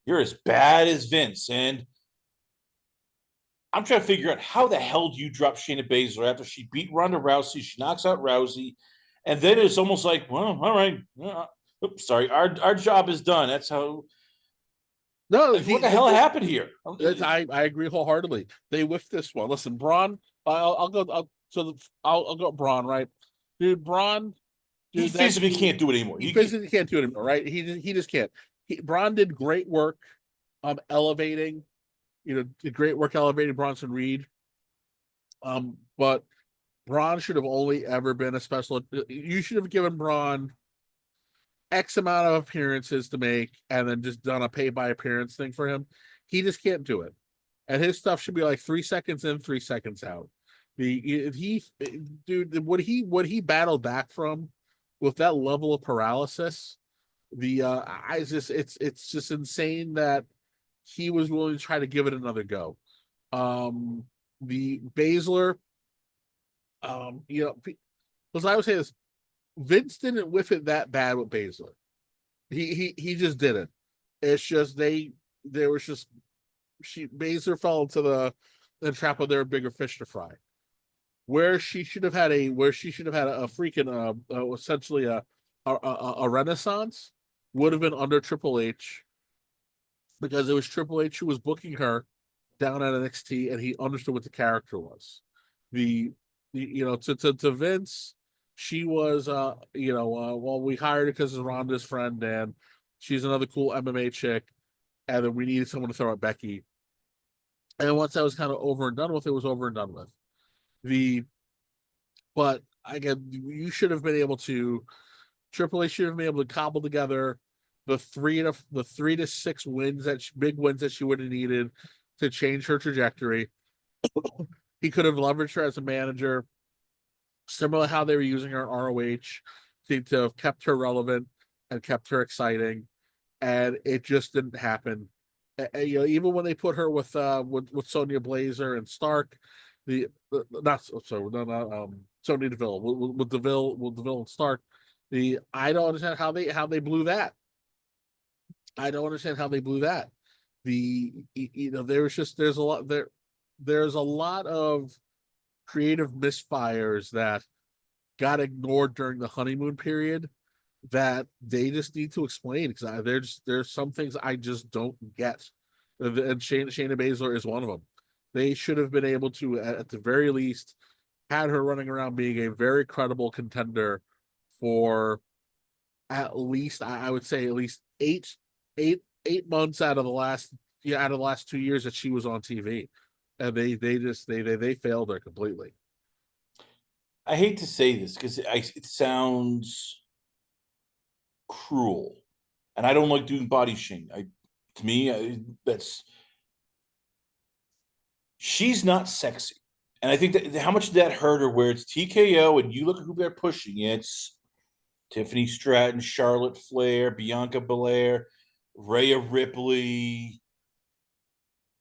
you're as bad as Vince. And I'm trying to figure out how the hell do you drop Shayna Baszler after she beat Ronda Rousey? She knocks out Rousey. And then it's almost like, well, all right. Oops, sorry. Our job is done. That's how. No, what the hell happened here? I agree wholeheartedly. They whiffed this one. Listen, Braun. I'll go Braun. Right, dude. Braun. Dude, he physically can't do it anymore. He physically can't do it anymore. Right. He just can't. Braun did great work, elevating. Did great work elevating Bronson Reed. But Braun should have only ever been a special. You should have given Braun X amount of appearances to make and then just done a pay by appearance thing for him. He just can't do it. And his stuff should be like 3 seconds in, 3 seconds out. What he battled back from with that level of paralysis, it's just insane that he was willing to try to give it another go. The Baszler, because I would say this, Vince didn't whiff it that bad with Baszler. He just didn't. It's just Baszler fell into the trap of their bigger fish to fry. Where she should have had a freaking essentially a renaissance would have been under Triple H, because it was Triple H who was booking her down at NXT, and he understood what the character was. To Vince, she was well, we hired her because of Ronda's friend, and she's another cool MMA chick, and then we needed someone to throw at Becky. And once that was kind of over and done with, it was over and done with. But again, you should have been able to. Triple H should have been able to cobble together the 3 to 6 wins, big wins that she would have needed to change her trajectory. He could have leveraged her as a manager, similar to how they were using her in ROH, to have kept her relevant and kept her exciting, and it just didn't happen. Even when they put her with Sonya Blazer and Stark, Sonya Deville with Deville and Stark. I don't understand how they blew that. I don't understand how they blew that. There's a lot of creative misfires that got ignored during the honeymoon period that they just need to explain, because there's some things I just don't get, and Shayna Baszler is one of them. They should have been able to, at the very least, had her running around being a very credible contender for at least, I would say, at least eight months out of the last 2 years that she was on TV, and they failed her completely. I hate to say this because it sounds cruel, and I don't like doing body shaming. To me, that's she's not sexy. And I think that how much did that hurt her where it's TKO and you look at who they're pushing, it's Tiffany Stratton, Charlotte Flair, Bianca Belair, Rhea Ripley.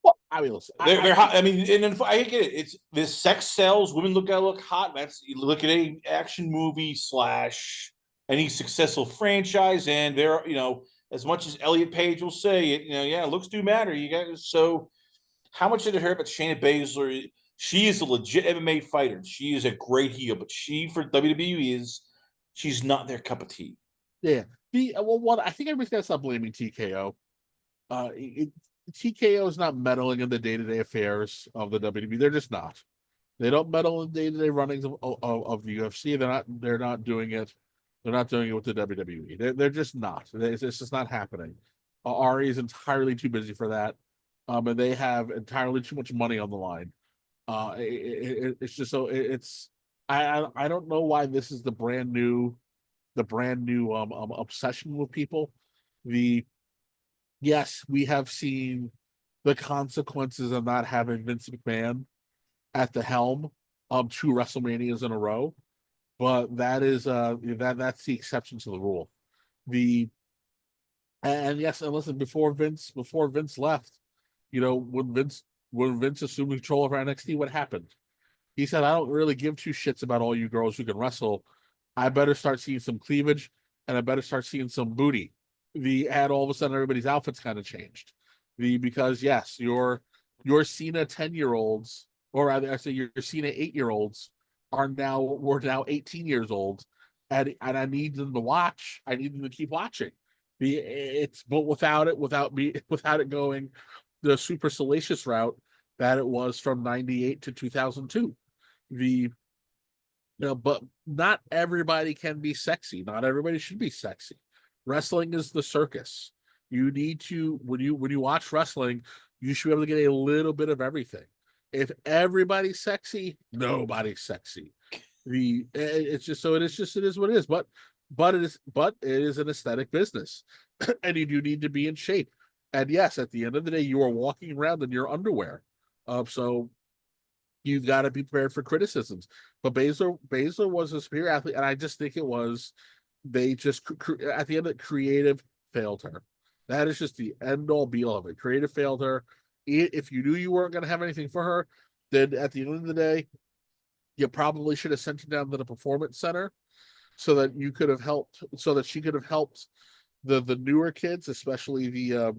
Well, I mean, listen, They're hot. I mean, and I get it. It's this sex sells. Women gotta look hot. That's you look at any action movie slash any successful franchise, and there, as much as Elliot Page will say it, yeah, looks do matter. You got so how much did it hurt about Shayna Baszler? She is a legit MMA fighter. She is a great heel, but she for WWE she's not their cup of tea. yeah. What I think everybody's got to stop blaming TKO. TKO is not meddling in the day-to-day affairs of the WWE. They're just not. They don't meddle in day-to-day runnings of the UFC. They're not doing it. They're not doing it with the WWE. They're just not. It's just not happening. Ari is entirely too busy for that, and they have entirely too much money on the line. It's just so it's. I don't know why this is the brand new obsession with people. The Yes, we have seen the consequences of not having Vince McMahon at the helm of 2 WrestleManias in a row, but that's the exception to the rule. The and yes, and listen, before Vince left, when Vince assumed control of NXT, what happened? He said, I don't really give two shits about all you girls who can wrestle. I better start seeing some cleavage and I better start seeing some booty. And all of a sudden everybody's outfits kind of changed. Because yes, your Cena 10-year-olds, or rather I say your Cena 8-year-olds we're now 18 years old, and I need them to watch. I need them to keep watching. But without it going the super salacious route that it was from 98 to 2002. But not everybody can be sexy. Not everybody should be sexy. Wrestling is the circus. You need to when you watch wrestling, you should be able to get a little bit of everything. If everybody's sexy, nobody's sexy. It's just so it is what it is. But it is an aesthetic business, and you do need to be in shape. And yes, at the end of the day, you are walking around in your underwear. So you've got to be prepared for criticisms. But Baszler was a superior athlete, and I just think it was they just at the end of creative failed her. That is just the end all be all of it. Creative failed her. If you knew you weren't going to have anything for her, then at the end of the day, you probably should have sent her down to the performance center so that she could have helped the newer kids, especially the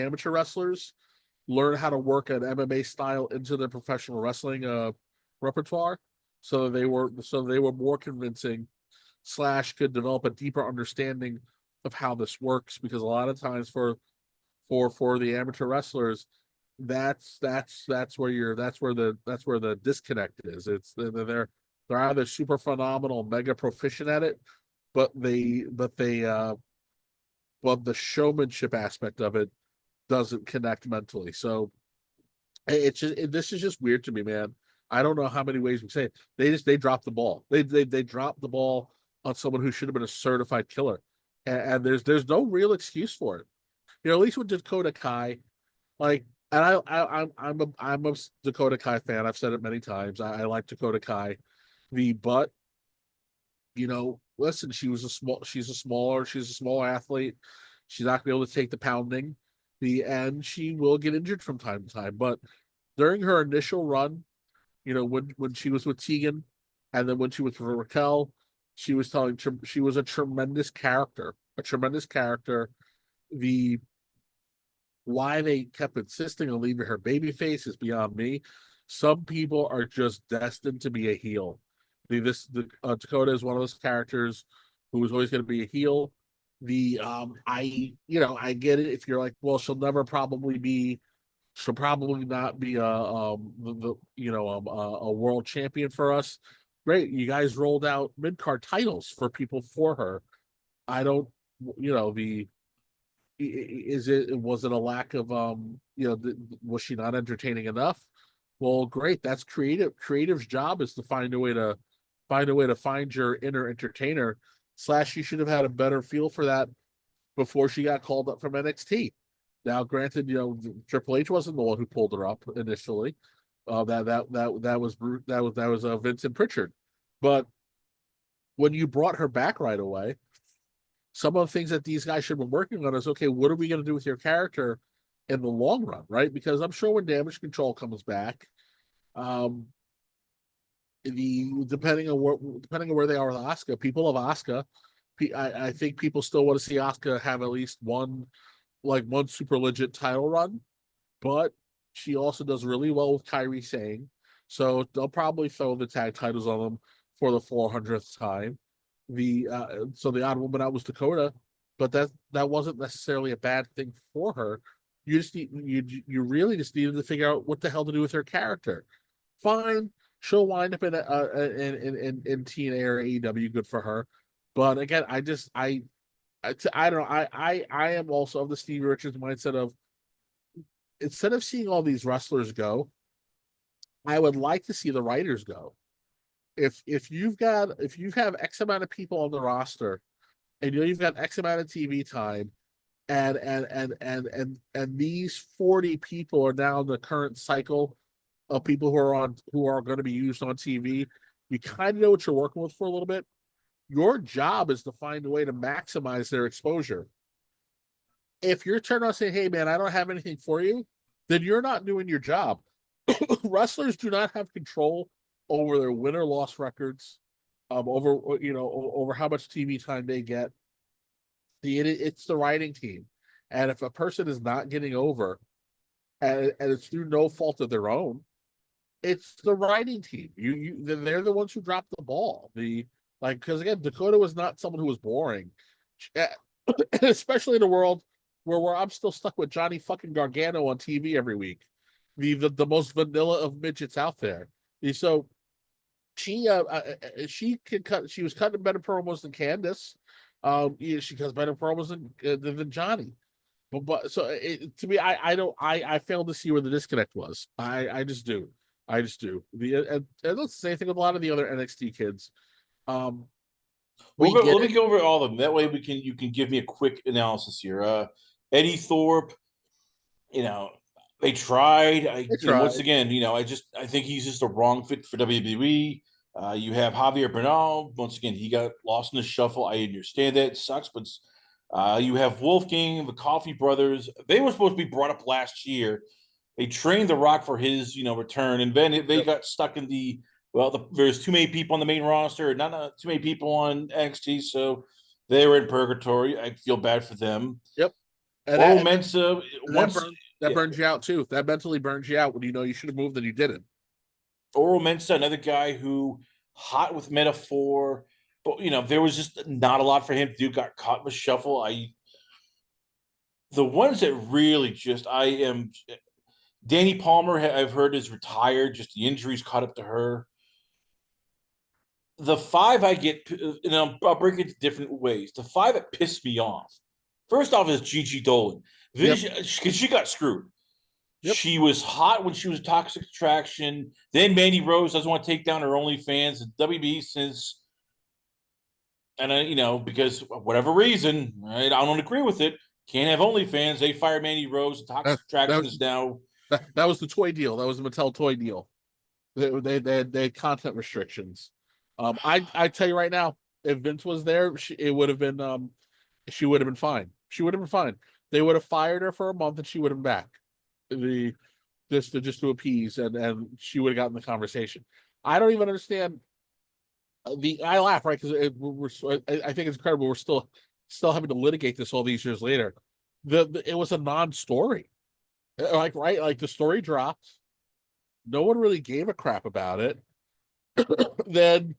amateur wrestlers, learn how to work an MMA style into their professional wrestling repertoire, so they were more convincing / could develop a deeper understanding of how this works. Because a lot of times for the amateur wrestlers, that's where the disconnect is. They're either super phenomenal, mega proficient at it, but the showmanship aspect of it doesn't connect mentally. So this is just weird to me, man. I don't know how many ways we say it. They dropped the ball. They dropped the ball on someone who should have been a certified killer, and there's no real excuse for it. At least with Dakota Kai, like, and I'm a Dakota Kai fan. I've said it many times. I like Dakota Kai, but listen, she's a smaller athlete. She's not gonna be able to take the pounding. And she will get injured from time to time. But during her initial run, when she was with Tegan, and then when she was with Raquel, she was a tremendous character. A tremendous character. Why they kept insisting on leaving her babyface is beyond me. Some people are just destined to be a heel. Dakota is one of those characters who was always going to be a heel. I get it if you're like, well, she'll probably not be a world champion for us. Great, you guys rolled out mid-card titles for people for her. I don't, was it a lack of was she not entertaining enough? Well, great, that's creative. Creative's job is to find a way to find your inner entertainer. / she should have had a better feel for that before she got called up from NXT. Now, granted, Triple H wasn't the one who pulled her up initially. That was Vincent Pritchard, but when you brought her back right away, some of the things that these guys should have been working on is, okay, what are we going to do with your character in the long run, right? Because I'm sure when Damage Control comes back, um, depending on where they are with Asuka, people of Asuka, I think people still want to see Asuka have at least one super legit title run, but she also does really well with Kairi Sane, so they'll probably throw the tag titles on them for the 400th time. The odd woman out was Dakota, but that wasn't necessarily a bad thing for her. You really just needed to figure out what the hell to do with her character. Fine, she'll wind up in TNA or AEW, good for her. But again, I don't know. I am also of the Stevie Richards mindset of, instead of seeing all these wrestlers go, I would like to see the writers go. If you have X amount of people on the roster, and you've got X amount of TV time, and these 40 people are now in the current cycle of people who are going to be used on TV, you kind of know what you're working with for a little bit. Your job is to find a way to maximize their exposure. If you're turning on saying, "Hey, man, I don't have anything for you," then you're not doing your job. Wrestlers do not have control over their win or loss records, over how much TV time they get. It's the writing team, and if a person is not getting over, and it's through no fault of their own, it's the writing team. They're the ones who dropped the ball. Because again, Dakota was not someone who was boring, especially in a world where I'm still stuck with Johnny fucking Gargano on TV every week, the most vanilla of midgets out there. So she was cutting better promos than Candice. She cuts better promos than Johnny. To me, I failed to see where the disconnect was. I just do. And that's the same thing with a lot of the other NXT kids. Let me go over all of them. That way you can give me a quick analysis here. Eddie Thorpe, they tried. Once again, I think he's just a wrong fit for WWE. You have Javier Bernal. Once again, he got lost in the shuffle. I understand that. It sucks, but you have Wolfgang, the Coffee Brothers. They were supposed to be brought up last year. They trained The Rock for his, return, and then they got stuck in there's too many people on the main roster, not too many people on NXT, so they were in purgatory. I feel bad for them. Yep. Oro Mensa, that burns you out too. That mentally burns you out when you should have moved and you didn't. Oro Mensa, another guy who hot with metaphor, but there was just not a lot for him to do. Got caught in the shuffle. The ones that really Danny Palmer, I've heard, is retired. Just the injuries caught up to her. The five I get, and I'll break it into different ways. The five that pissed me off. First off is Gigi Dolan. Because she got screwed. Yep. She was hot when she was Toxic Attraction. Then Mandy Rose doesn't want to take down her OnlyFans. And WB since, and because of whatever reason, right, I don't agree with it. Can't have OnlyFans. They fired Mandy Rose. Toxic Attraction is now. That was the toy deal. That was the Mattel toy deal. They had content restrictions. I tell you right now, if Vince was there, she would have been fine. She would have been fine. They would have fired her for a month and she would have been back. Just to appease, and she would have gotten the conversation. I don't even understand. I laugh, right, because I think it's incredible. We're still having to litigate this all these years later. It was a non-story, right? The story dropped. No one really gave a crap about it. Then,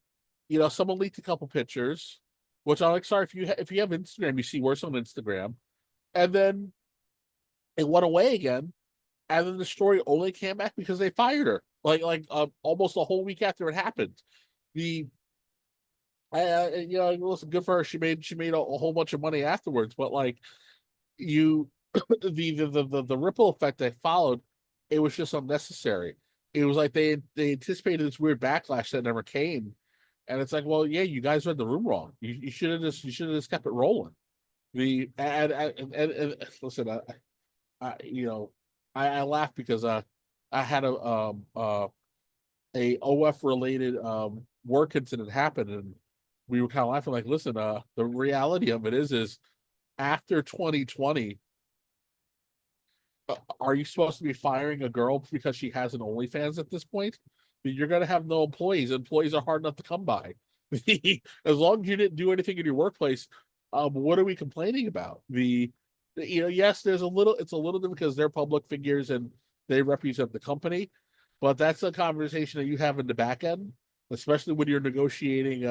someone leaked a couple pictures, which I'm like, sorry, if you have Instagram, you see worse on Instagram, and then it went away again, and then the story only came back because they fired her, almost a whole week after it happened. Listen, good for her. She made a whole bunch of money afterwards, but the ripple effect that followed, it was just unnecessary. It was like they anticipated this weird backlash that never came, and it's like, well, yeah, you guys read the room wrong. You should have just kept it rolling. Listen, I laugh because I had a OF related work incident happen, and we were kind of laughing like, listen, the reality of it is after 2020, are you supposed to be firing a girl because she has an OnlyFans at this point? You're going to have no employees. Employees are hard enough to come by. As long as you didn't do anything in your workplace, what are we complaining about? Yes, it's a little different because they're public figures and they represent the company, but that's a conversation that you have in the back end, especially when you're negotiating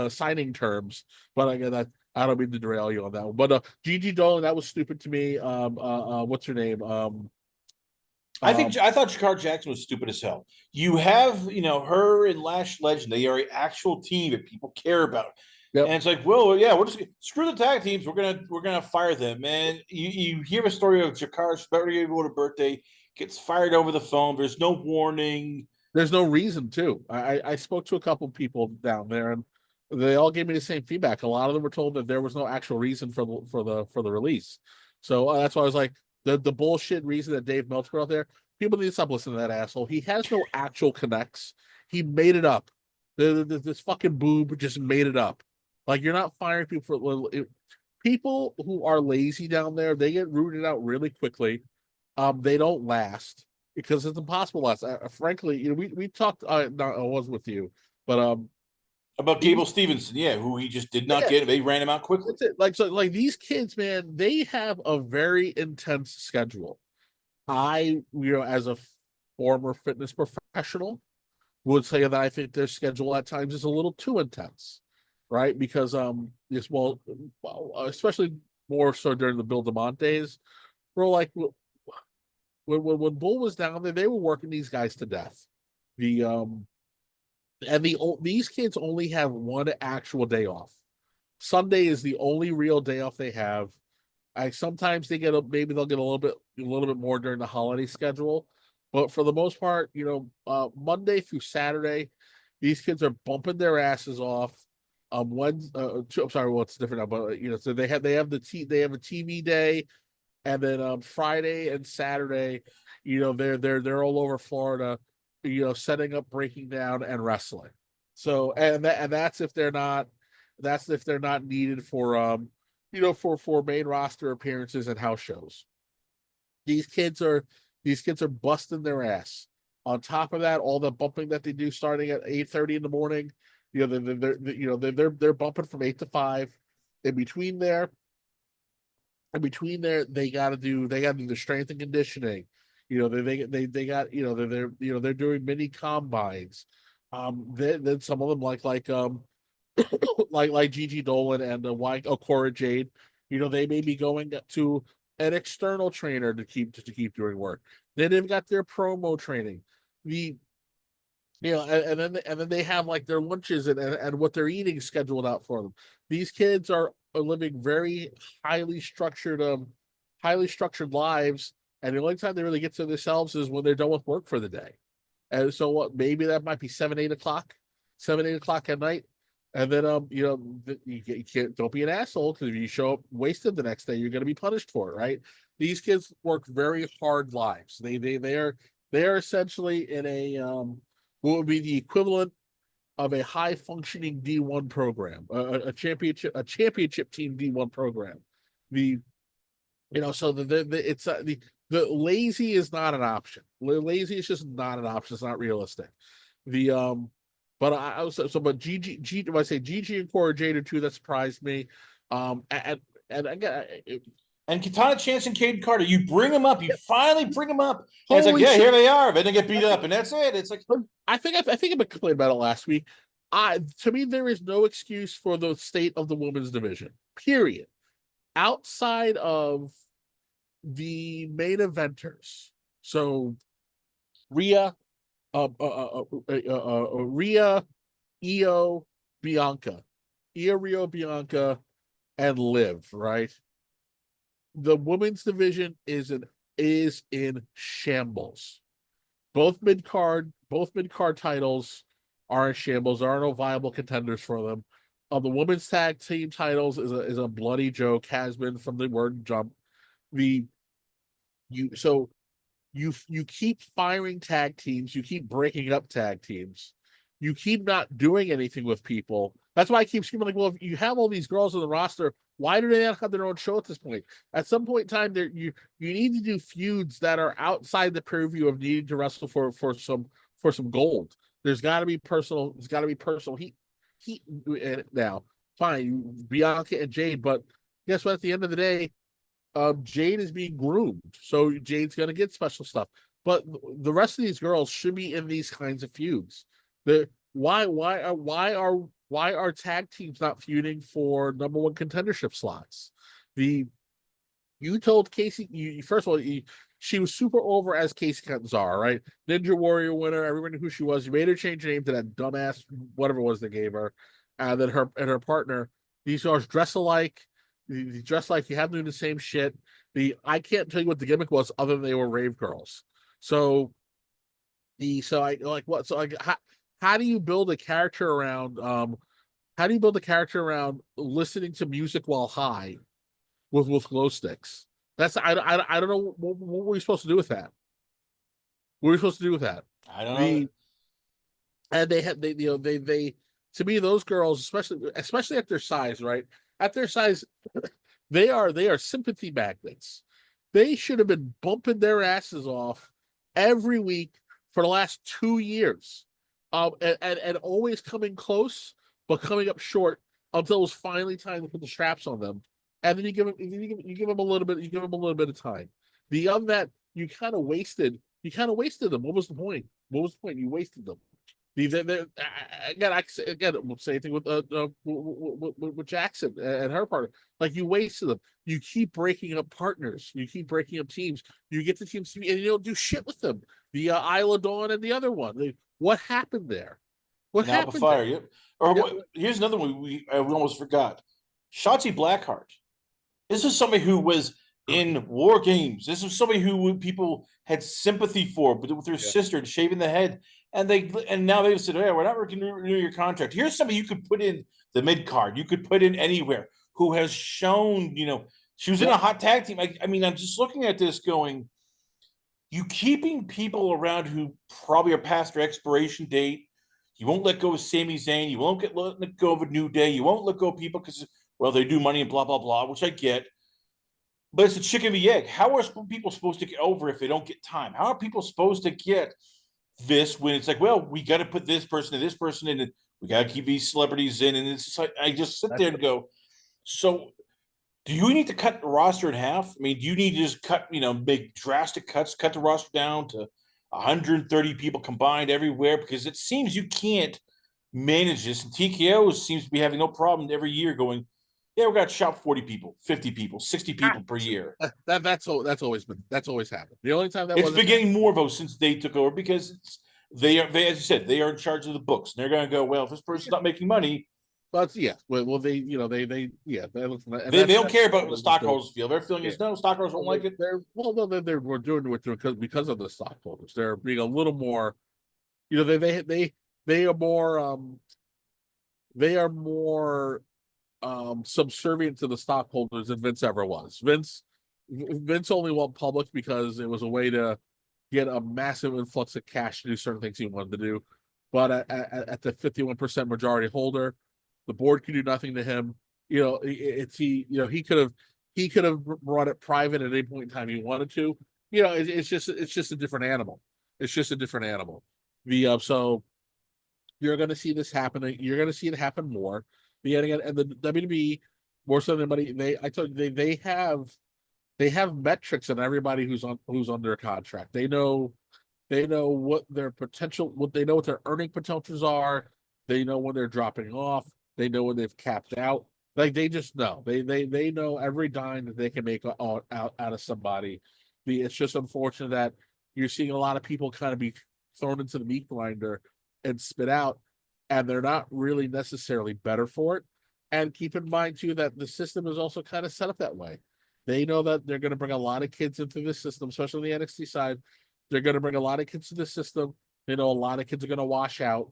signing terms. But again, I don't mean to derail you on that one. But Gigi Dolan, that was stupid to me. What's her name? I thought Jakar Jackson was stupid as hell. You have her and Lash Legend. They are an actual team that people care about. Yep. And it's like, well, yeah, we're just screw the tag teams. We're gonna fire them. And you hear a story of Jakar's birthday, gets fired over the phone. There's no warning. There's no reason to. I spoke to a couple people down there, and they all gave me the same feedback. A lot of them were told that there was no actual reason for the release. So that's why I was like, the bullshit reason that Dave Meltzer out there. People need to stop listening to that asshole. He has no actual connects. He made it up. This fucking boob just made it up. Like, you're not firing people for people who are lazy down there. They get rooted out really quickly. They don't last because it's impossible to last. Frankly, we talked. No, I was with you, but about Gable Stevenson, yeah, who he just did not get. They ran him out quickly. That's it. Like these kids, man, they have a very intense schedule. As a former fitness professional, would say that I think their schedule at times is a little too intense, right? Because especially more so during the Bill DeMont days, where like when Bull was down there, they were working these guys to death. These kids only have one actual day off. Sunday is the only real day off they have. Sometimes maybe they'll get a little bit more during the holiday schedule, but for the most part, Monday through Saturday, these kids are bumping their asses off. I'm sorry, well, it's different now, but so they have a TV day, and then Friday and Saturday, they're all over Florida, setting up, breaking down, and wrestling. So that's if they're not needed for for main roster appearances and house shows. These kids are busting their ass. On top of that, all the bumping that they do starting at 8:30 in the morning, they're bumping from 8 to 5. In between there, they got to do the strength and conditioning. They got they're doing mini combines. Then some of them like Gigi Dolan and Cora Jade, they may be going to an external trainer to keep doing work. Then they've got their promo training, and then they have like their lunches and what they're eating scheduled out for them. These kids are living very highly structured lives, and the only time they really get to themselves is when they're done with work for the day. And so maybe that might be 7-8 o'clock at night. And then you can't, don't be an asshole, because if you show up wasted the next day, you're going to be punished for it, right? These kids work very hard lives. They are essentially in a what would be the equivalent of a high functioning D1 program, a championship team D1 program. So the lazy is not an option. Lazy is just not an option. It's not realistic. But Gigi, when I say Gigi and Cora Jade are two that surprised me. And again, and Katana Chance and Caden Carter, you bring them up. You finally bring them up. And it's like, yeah, here they are. Then they get beat up, and that's it. It's like, I think I've been complaining about it last week. To me, there is no excuse for the state of the women's division. Period. Outside of the main eventers, so Rhea, Rhea, Io, Bianca, Rio, Bianca, and Liv, right? The women's division is in shambles. Both mid card titles are in shambles. There are no viable contenders for them. The women's tag team titles is a bloody joke, has been from the word jump. The you so you keep firing tag teams, you keep breaking up tag teams, you keep not doing anything with people. That's why I keep screaming like, well, if you have all these girls on the roster, why do they not have their own show at this point? At some point in time, there you need to do feuds that are outside the purview of needing to wrestle for some gold. There's got to be personal. There's got to be personal heat now. Fine, Bianca and Jade, but guess what? At the end of the day, Jade is being groomed, so Jade's going to get special stuff. But the rest of these girls should be in these kinds of feuds. Why are tag teams not feuding for number one contendership slots? The You told Casey, first of all, she was super over as Casey Catanzaro, right? Ninja Warrior winner. Everybody knew who she was. You made her change her name to that dumbass whatever it was they gave her, and then her partner. These girls dress alike. They dress like you have to do the same shit. I can't tell you what the gimmick was other than they were rave girls. So I like what so like how do you build a character around how do you build a character around listening to music while high with glow sticks? That's I don't know what were we supposed to do with that. What were we supposed to do with that? I don't know. And they to me those girls especially at their size, right? At their size, they are sympathy magnets. They should have been bumping their asses off every week for the last 2 years, and always coming close but coming up short until it was finally time to put the straps on them. And then you give them a little bit of time. The other that you kind of wasted them. What was the point? You wasted them. Again, same thing with Jackson and her partner. Like you wasted them. You keep breaking up partners. You keep breaking up teams. You get the teams and you don't do shit with them. The Isla Dawn and the other one. What happened there? What Now happened? Fire, yep. Here's another one we almost forgot. Shotzi Blackheart. This is somebody who was in War Games. This is somebody who people had sympathy for, but with her sister shaving the head. And now they've said, "Hey, we're not going to renew your contract." Here's somebody you could put in the mid card. You could put in anywhere who has shown, she was in a hot tag team. I mean, I'm just looking at this going, you keeping people around who probably are past their expiration date. You won't let go of Sami Zayn. You won't let go of a New Day. You won't let go of people because, well, they do money and blah, blah, blah, which I get. But it's a chicken and the egg. How are people supposed to get over if they don't get time? How are people supposed to get this when it's like, well, we got to put this person and this person in, and we got to keep these celebrities in, and it's just like I just sit there and go, so do you need to cut the roster in half? I mean, do you need to just cut, make drastic cuts, cut the roster down to 130 people combined everywhere? Because it seems you can't manage this, and TKO seems to be having no problem every year going, yeah, we got to shop 40 people, 50 people, 60 people per year. That's always happened. The only time it's been getting more votes since they took over because they as you said, they are in charge of the books. And they're going to go, well, if this person's not making money, but yeah, well, they don't care about what the stockholders feel. Their feeling is no, stockholders don't like it. We're doing it because of the stockholders. They're being a little more, they are more subservient to the stockholders than Vince ever was. Vince only went public because it was a way to get a massive influx of cash to do certain things he wanted to do. But at the 51% majority holder, the board could do nothing to him. He could have brought it private at any point in time he wanted to. It's just a different animal. It's just a different animal. So you're going to see this happening. You're going to see it happen more. And the WWE, more so than anybody, I told you they have metrics on everybody who's under contract. They know what their potential, what their earning potentials are. They know when they're dropping off. They know when they've capped out. Like they just know. They know every dime that they can make out of somebody. It's just unfortunate that you're seeing a lot of people kind of be thrown into the meat grinder and spit out, and they're not really necessarily better for it. And keep in mind too that the system is also kind of set up that way. They know that they're going to bring a lot of kids into this system, especially on the NXT side. They're going to bring a lot of kids to the system. They know a lot of kids are going to wash out.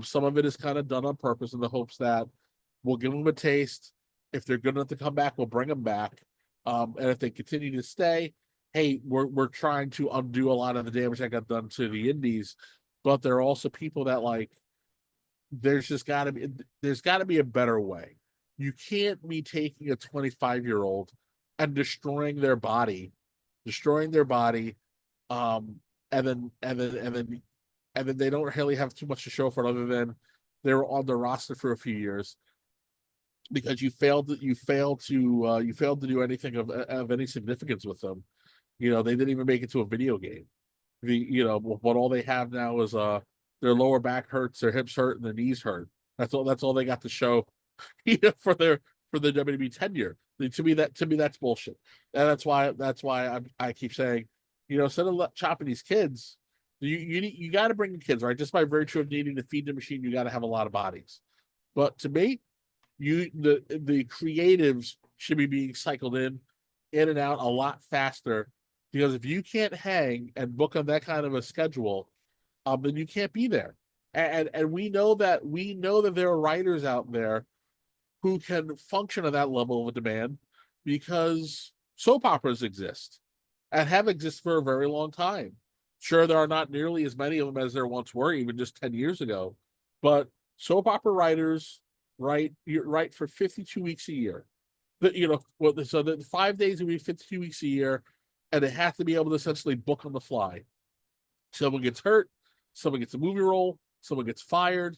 Some of it is kind of done on purpose in the hopes that we'll give them a taste. If they're good enough to come back, we'll bring them back. And if they continue to stay, hey, we're trying to undo a lot of the damage that got done to the indies. But there are also people that like there's got to be a better way. You can't be taking a 25-year-old and destroying their body, um, and then they don't really have too much to show for it other than they were on the roster for a few years because you failed to do anything of any significance with them. You know, they didn't even make it to a video game. What all they have now is their lower back hurts, their hips hurt, and their knees hurt. That's all they got to show, for their WWE tenure. To me that's bullshit. And that's why I keep saying, instead of chopping these kids, you got to bring the kids, right? Just by virtue of needing to feed the machine, you got to have a lot of bodies. But to me, the creatives should be being cycled in and out a lot faster, because if you can't hang and book on that kind of a schedule, then you can't be there. And we know that there are writers out there who can function at that level of a demand because soap operas exist and have existed for a very long time. Sure, there are not nearly as many of them as there once were, even just 10 years ago, but soap opera writers write for 52 weeks a year. So the 5 days a week, 52 weeks a year, and they have to be able to essentially book on the fly. Someone gets hurt, someone gets a movie role, someone gets fired,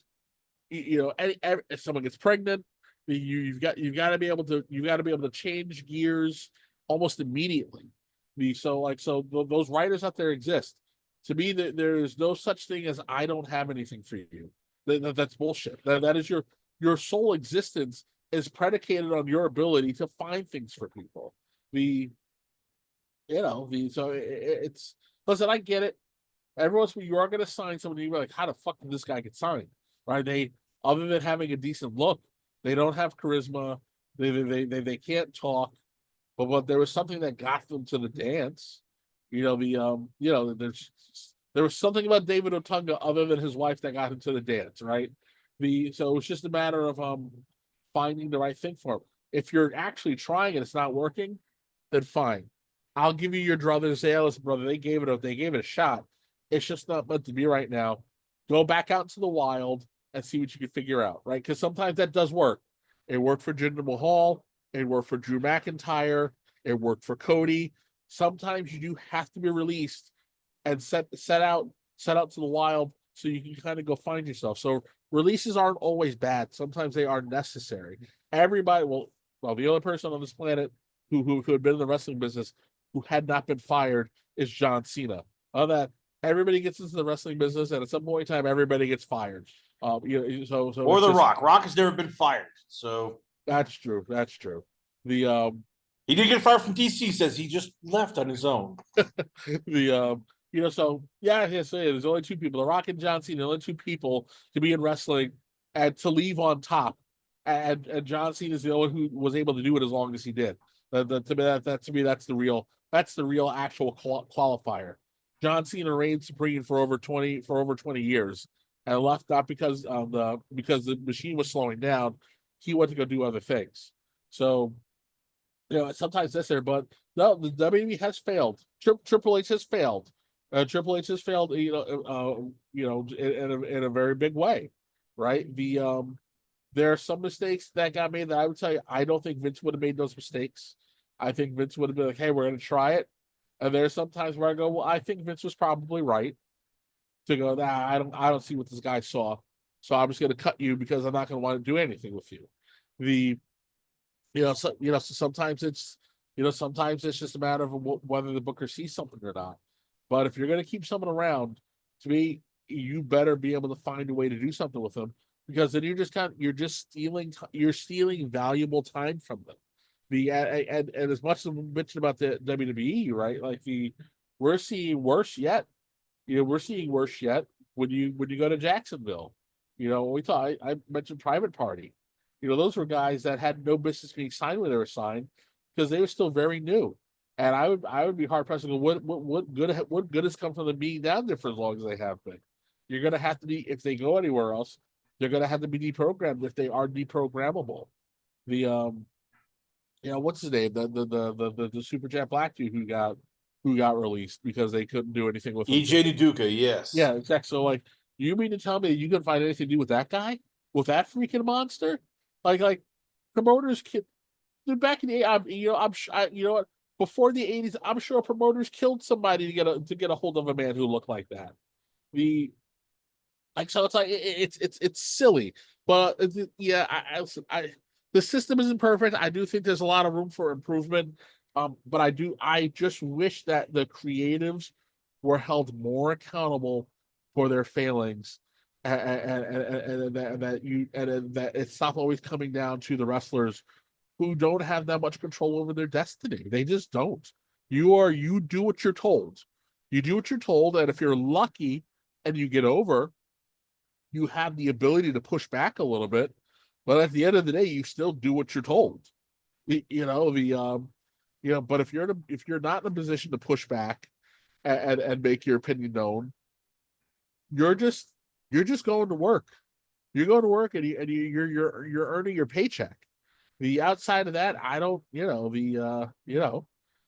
if someone gets pregnant, you've got to be able to change gears almost immediately. Those writers out there exist. To me, there is no such thing as I don't have anything for you. That's bullshit. That is your sole existence is predicated on your ability to find things for people. It's listen. I get it. Every once in a while, you are going to sign somebody. You're like, how the fuck did this guy get signed? Right? They, other than having a decent look, they don't have charisma. They can't talk. But there was something that got them to the dance. There was something about David Otunga other than his wife that got him to the dance, right? So it's just a matter of finding the right thing for him. If you're actually trying and it's not working, then fine. I'll give you your brother and say, hey, listen, brother, they gave it a shot. It's just not meant to be right now. Go back out into the wild and see what you can figure out, right? Because sometimes that does work. It worked for Jinder Mahal. It worked for Drew McIntyre. It worked for Cody. Sometimes you do have to be released and set out to the wild so you can kind of go find yourself. So releases aren't always bad. Sometimes they are necessary. Everybody, the only person on this planet who had been in the wrestling business who had not been fired is John Cena. On that, everybody gets into the wrestling business, and at some point in time, everybody gets fired. Or The Rock. Rock has never been fired, so that's true. That's true. He did get fired from DC. Says he just left on his own. There's only two people, The Rock and John Cena, the only two people to be in wrestling and to leave on top. And John Cena is the only who was able to do it as long as he did. To me, that's the real actual qualifier. John Cena reigned supreme for over 20 years and left not because the machine was slowing down. He went to go do other things. So, sometimes that's there, but no, the WWE has failed. Triple H has failed. Triple H has failed, in a very big way, right? There are some mistakes that got made that I would tell you I don't think Vince would have made those mistakes. I think Vince would have been like, "Hey, we're going to try it." And there's some times where I go, "Well, I think Vince was probably right to go. Nah, I don't see what this guy saw, so I'm just going to cut you because I'm not going to want to do anything with you." Sometimes it's just a matter of whether the booker sees something or not. But if you're going to keep someone around, to me, you better be able to find a way to do something with them, because then you're stealing valuable time from them. And as much as we mentioned about the WWE, right? Like we're seeing worse yet. We're seeing worse yet when you go to Jacksonville. I mentioned Private Party. Those were guys that had no business being signed when they were signed because they were still very new. And I would be hard pressed to go, what good has come from them being down there for as long as they have been? You're going to have to be, if they go anywhere else, they're going to have to be deprogrammed if they are deprogrammable. you know, what's his name? The Super Jet Black dude who got released because they couldn't do anything with him. EJ Nduka, yes. Yeah, exactly. So like, you mean to tell me that you can find anything to do with that guy, with that freaking monster? Like promoters can. Dude, back in the you know what? Before the '80s, I'm sure promoters killed somebody to get a hold of a man who looked like that. The like so it's like it's silly, but yeah, I the system isn't perfect. I do think there's a lot of room for improvement. But I just wish that the creatives were held more accountable for their failings, and that it stopped always coming down to the wrestlers who don't have that much control over their destiny. They just don't. You do what you're told. You do what you're told, and if you're lucky and you get over, you have the ability to push back a little bit. But at the end of the day, you still do what you're told. You know the you know. But if you're not in a position to push back and make your opinion known, you're just you're just going to work. You're going to work you're earning your paycheck. The outside of that, I don't, but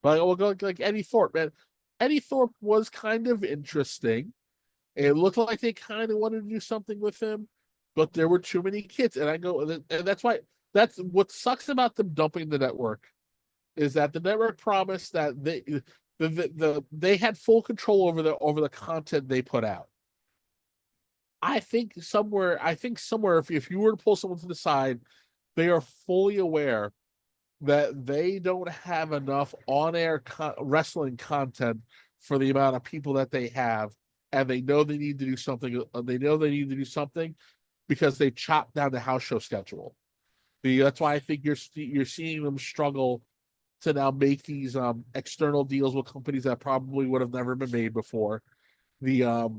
we'll go like Eddie Thorpe, man. Eddie Thorpe was kind of interesting. It looked like they kind of wanted to do something with him, but there were too many kids. And I go, and that's what sucks about them dumping the network is that the network promised that they had full control over the content they put out. I think somewhere, if you were to pull someone to the side, they are fully aware that they don't have enough on-air wrestling content for the amount of people that they have, and they know they need to do something. They know they need to do something because they chopped down the house show schedule. That's why I think you're seeing them struggle to now make these external deals with companies that probably would have never been made before. The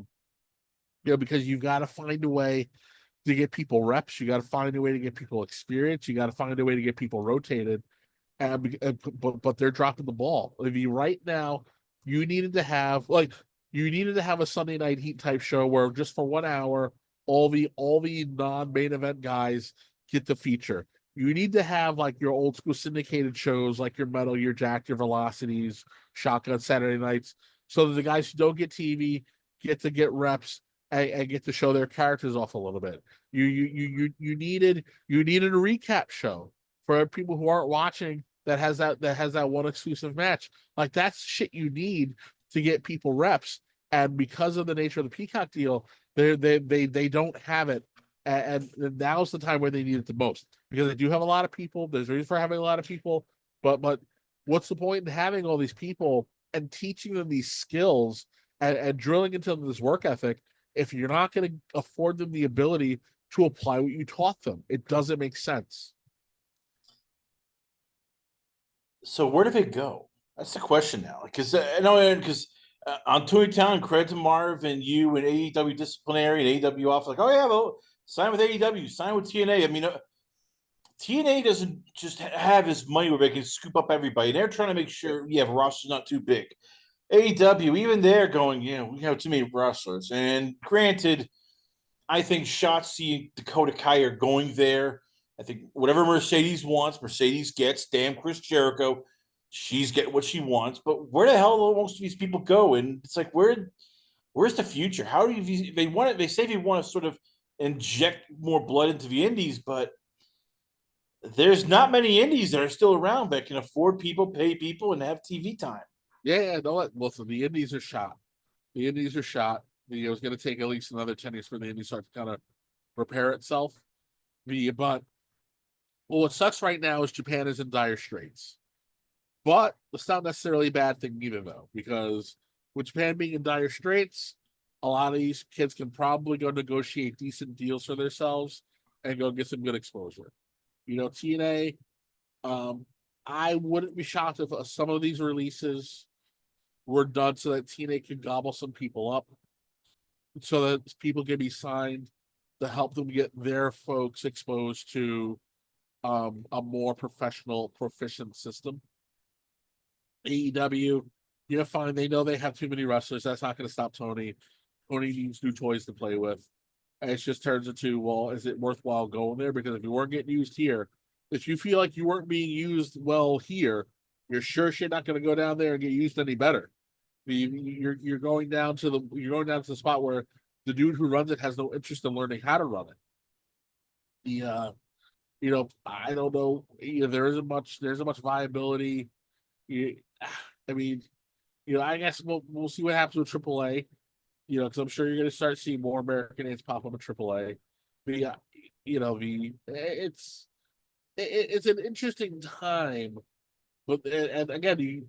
because you've got to find a way to get people reps. You got to find a way to get people experience. You got to find a way to get people rotated. But they're dropping the ball. If you right now, you needed to have a Sunday Night Heat type show where just for 1 hour, all the non-main event guys get the feature. You need to have like your old school syndicated shows like your Metal, your Jack, your Velocities, Shotgun Saturday nights, so that the guys who don't get TV get to get reps and get to show their characters off a little bit. You needed a recap show for people who aren't watching that has that one exclusive match. Like that's shit you need to get people reps. And because of the nature of the Peacock deal, they don't have it. And now's the time where they need it the most because they do have a lot of people. There's a reason for having a lot of people, but what's the point in having all these people and teaching them these skills and drilling into them this work ethic if you're not going to afford them the ability to apply what you taught them? It doesn't make sense. So where do they go? That's the question now. Because I know because on Toontown, credit to Marv and you and AEW disciplinary and AEW off like, oh yeah, well, sign with AEW, sign with TNA. I mean, TNA doesn't just have his money where they can scoop up everybody. They're trying to make sure you have a roster not too big. AEW, even they're going, we have too many wrestlers. And granted, I think Shotzi, Dakota Kai are going there. I think whatever Mercedes wants, Mercedes gets. Damn Chris Jericho, she's getting what she wants. But where the hell do most of these people go? And it's like, where's the future? How do you they want it? They say they want to sort of inject more blood into the indies, but there's not many indies that are still around that can afford people, pay people, and have TV time. Yeah, no, listen, the indies are shot. The indies are shot. It was going to take at least another 10 years for the indies start to kind of repair itself. But what sucks right now is Japan is in dire straits. But it's not necessarily a bad thing either, though, because with Japan being in dire straits, a lot of these kids can probably go negotiate decent deals for themselves and go get some good exposure. TNA, I wouldn't be shocked if some of these releases were done so that TNA could gobble some people up so that people can be signed to help them get their folks exposed to a more professional, proficient system. AEW, fine. They know they have too many wrestlers. That's not going to stop Tony. Tony needs new toys to play with. And it just turns into, well, is it worthwhile going there? Because if you weren't getting used here, If you feel like you weren't being used well here, you're sure shit not going to go down there and get used any better. You're going down to the spot where the dude who runs it has no interest in learning how to run it. I don't know. There isn't much viability. You, I mean, I guess we'll see what happens with AAA. Because I'm sure you're going to start seeing more American names pop up at AAA. The it's an interesting time, but and again,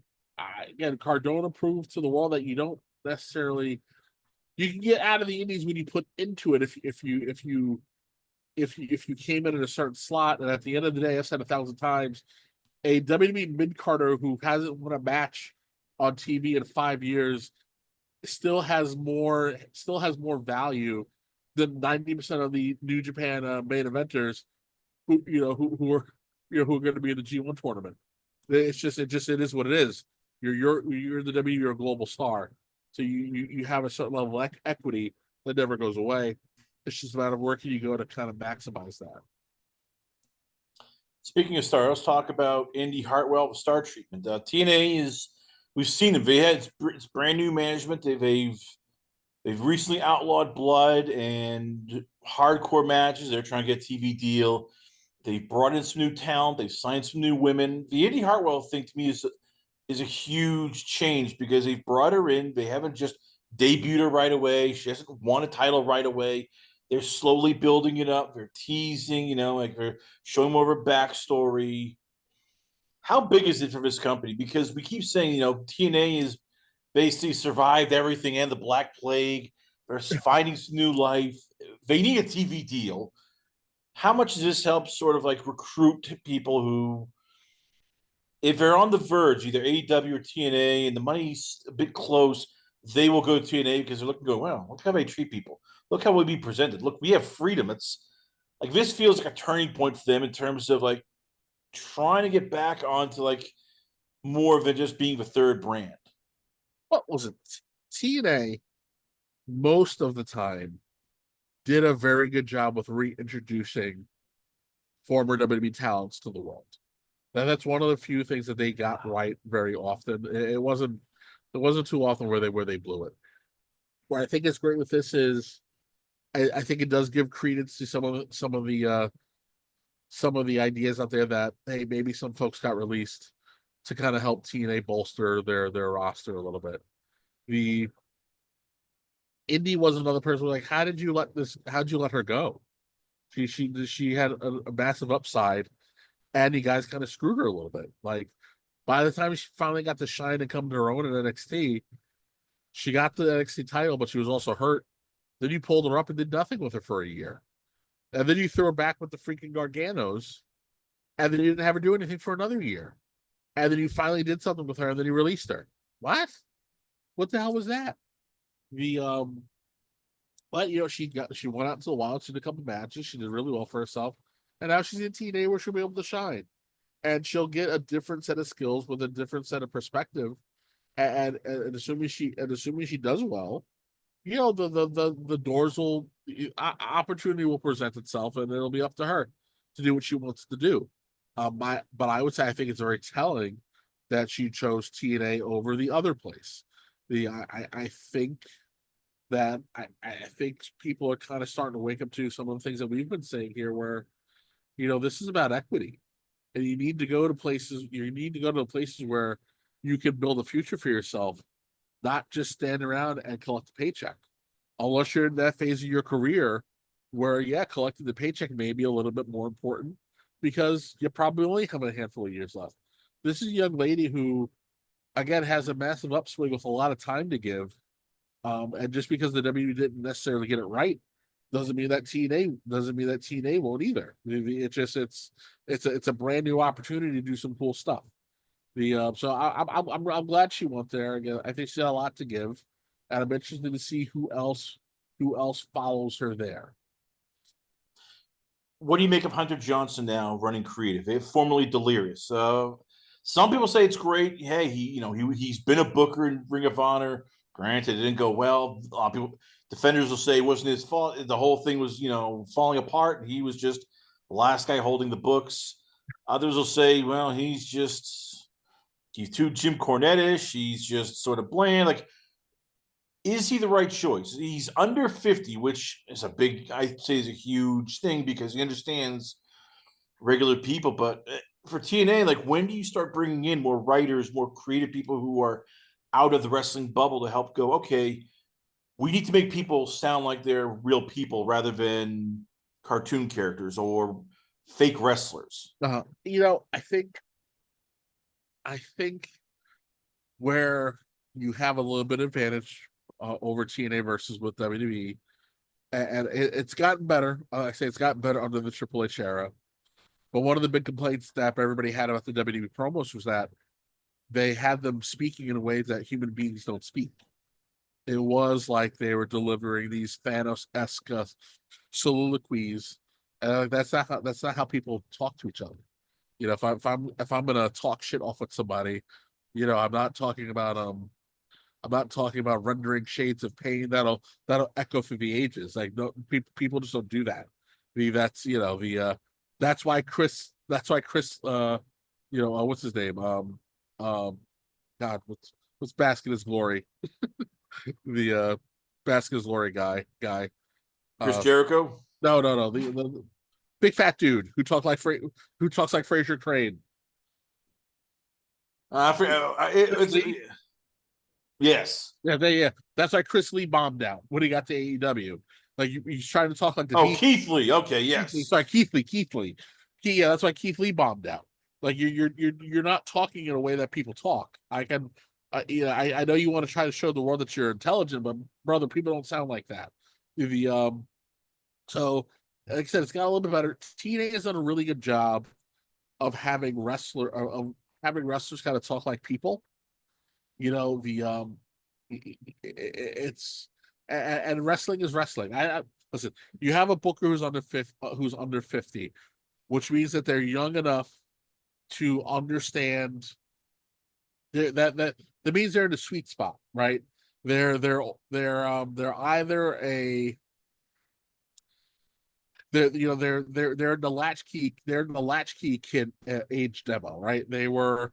Cardona proved to the world that you don't necessarily you can get out of the indies when you put into it if you came in at a certain slot. And at the end of the day, I've said 1,000 times, a WWE mid carder who hasn't won a match on TV in 5 years still has more value than 90% of the New Japan main eventers who are going to be in the G1 tournament. It is what it is. You're the W. You're a global star, so you have a certain level of equity that never goes away. It's just a matter of where can you go to kind of maximize that. Speaking of star, let's talk about Indi Hartwell with star treatment. TNA is we've seen them. It's brand new management. They've recently outlawed blood and hardcore matches. They're trying to get a TV deal. They brought in some new talent. They've signed some new women. The Indi Hartwell thing to me is a huge change because they've brought her in. They haven't just debuted her right away. She hasn't won a title right away. They're slowly building it up. They're teasing, like they're showing more of her backstory. How big is it for this company? Because we keep saying, TNA is basically survived everything and the Black Plague. They're finding some new life. They need a TV deal. How much does this help sort of like recruit people who, if they're on the verge, either AEW or TNA, and the money's a bit close, they will go to TNA because they're looking to go, wow, look how they treat people. Look how we be presented. Look, we have freedom. It's like this feels like a turning point for them in terms of like trying to get back onto like more than just being the third brand. What was it? TNA most of the time did a very good job with reintroducing former WWE talents to the world. And that's one of the few things that they got right very often. It wasn't too often where they blew it. What I think is great with this is I think it does give credence to some of the ideas out there that hey, maybe some folks got released to kind of help TNA bolster their roster a little bit. The Indi was another person like, how'd you let her go? She had a massive upside, and you guys kind of screwed her a little bit. Like by the time she finally got to shine and come to her own in NXT, she got the NXT title, but she was also hurt. Then you pulled her up and did nothing with her for a year. And then you threw her back with the freaking Garganos, and then you didn't have her do anything for another year. And then you finally did something with her, and then you released her. What? What the hell was that? The But she went out into the wild. She did a couple matches. She did really well for herself, and now she's in TNA where she'll be able to shine, and she'll get a different set of skills with a different set of perspective. And assuming she does well, the doors will opportunity will present itself, and it'll be up to her to do what she wants to do. But I would say I think it's very telling that she chose TNA over the other place. I think that I think people are kind of starting to wake up to some of the things that we've been saying here, where this is about equity, and you need to go to places. You need to go to places where you can build a future for yourself, not just stand around and collect a paycheck. Unless you're in that phase of your career where, collecting the paycheck may be a little bit more important because you probably only have a handful of years left. This is a young lady who, again, has a massive upswing with a lot of time to give. And just because the W didn't necessarily get it right doesn't mean that TNA won't either. It's a brand new opportunity to do some cool stuff. So I'm glad she went there. Again, I think she had a lot to give, and I'm interested to see who else follows her there. What do you make of Hunter Johnson now running creative? They're formerly Delirious. Some people say it's great. Hey, he's been a booker in Ring of Honor. Granted, it didn't go well. A lot of people, defenders will say it wasn't his fault. The whole thing was, falling apart, and he was just the last guy holding the books. Others will say, well, he's too Jim Cornette-ish. He's just sort of bland. Like, is he the right choice? He's under 50, which is I'd say is a huge thing because he understands regular people. But for TNA, like, when do you start bringing in more writers, more creative people who are out of the wrestling bubble to help go, okay, we need to make people sound like they're real people rather than cartoon characters or fake wrestlers. I think where you have a little bit of advantage over TNA versus with WWE, and it's gotten better. I say it's gotten better under the Triple H era. But one of the big complaints that everybody had about the WWE promos was that they had them speaking in ways that human beings don't speak. It was like they were delivering these Thanos-esque soliloquies, and that's not how people talk to each other. If I'm gonna talk shit off with somebody, I'm not talking about rendering shades of pain that'll echo through the ages. Like, no, people just don't do that. That's why Chris what's his name? God, what's Basket His Glory? The Basket His Glory guy. Chris Uh Jericho. no, the big fat dude who talks like Fraser Crane. Yes. Yeah. That's why Chris Lee bombed out when he got to AEW. Like, he's trying to talk like the Keith Lee. Okay, Keith Lee. yes. Sorry, Keith Lee. Yeah, that's why Keith Lee bombed out. Like, you're not talking in a way that people talk. I know you want to try to show the world that you're intelligent, but brother, people don't sound like that. The so like I said, it's got a little bit better. TNA has done a really good job of having wrestlers kind of talk like people. The it's and wrestling is wrestling. I listen. You have a booker who's under 50, which means that they're young enough to understand that means they're in the sweet spot, right? They're either a they're in the latchkey kid age demo, right? They were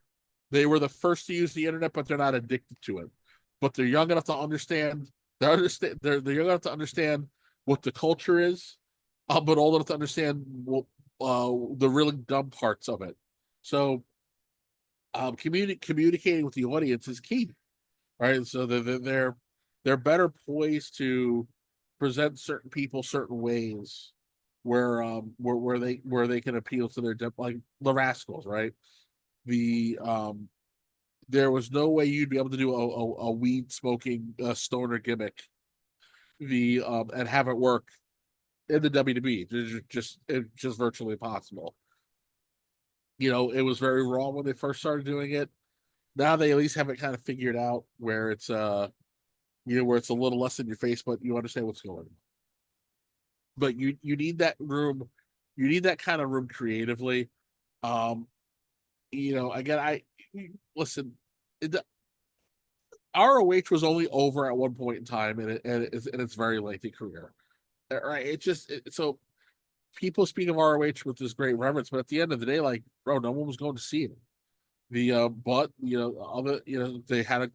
the first to use the internet, but they're not addicted to it. But they're young enough to understand. They're young enough to understand what the culture is, but old enough to understand the really dumb parts of it. So, communicating with the audience is key, right? So they're better poised to present certain people certain ways where they can appeal to their like the Rascals, right? The There was no way you'd be able to do a weed smoking stoner gimmick and have it work in the WWE. It's just virtually impossible. It was very raw when they first started doing it. Now they at least have it kind of figured out where it's where it's a little less in your face, but you understand what's going on. But you need that room, you need that kind of room creatively. Um, again, I listen. The ROH was only over at one point in time in its very lengthy career, right? So people speak of ROH with this great reverence, but at the end of the day, like, bro, no one was going to see it. But other they had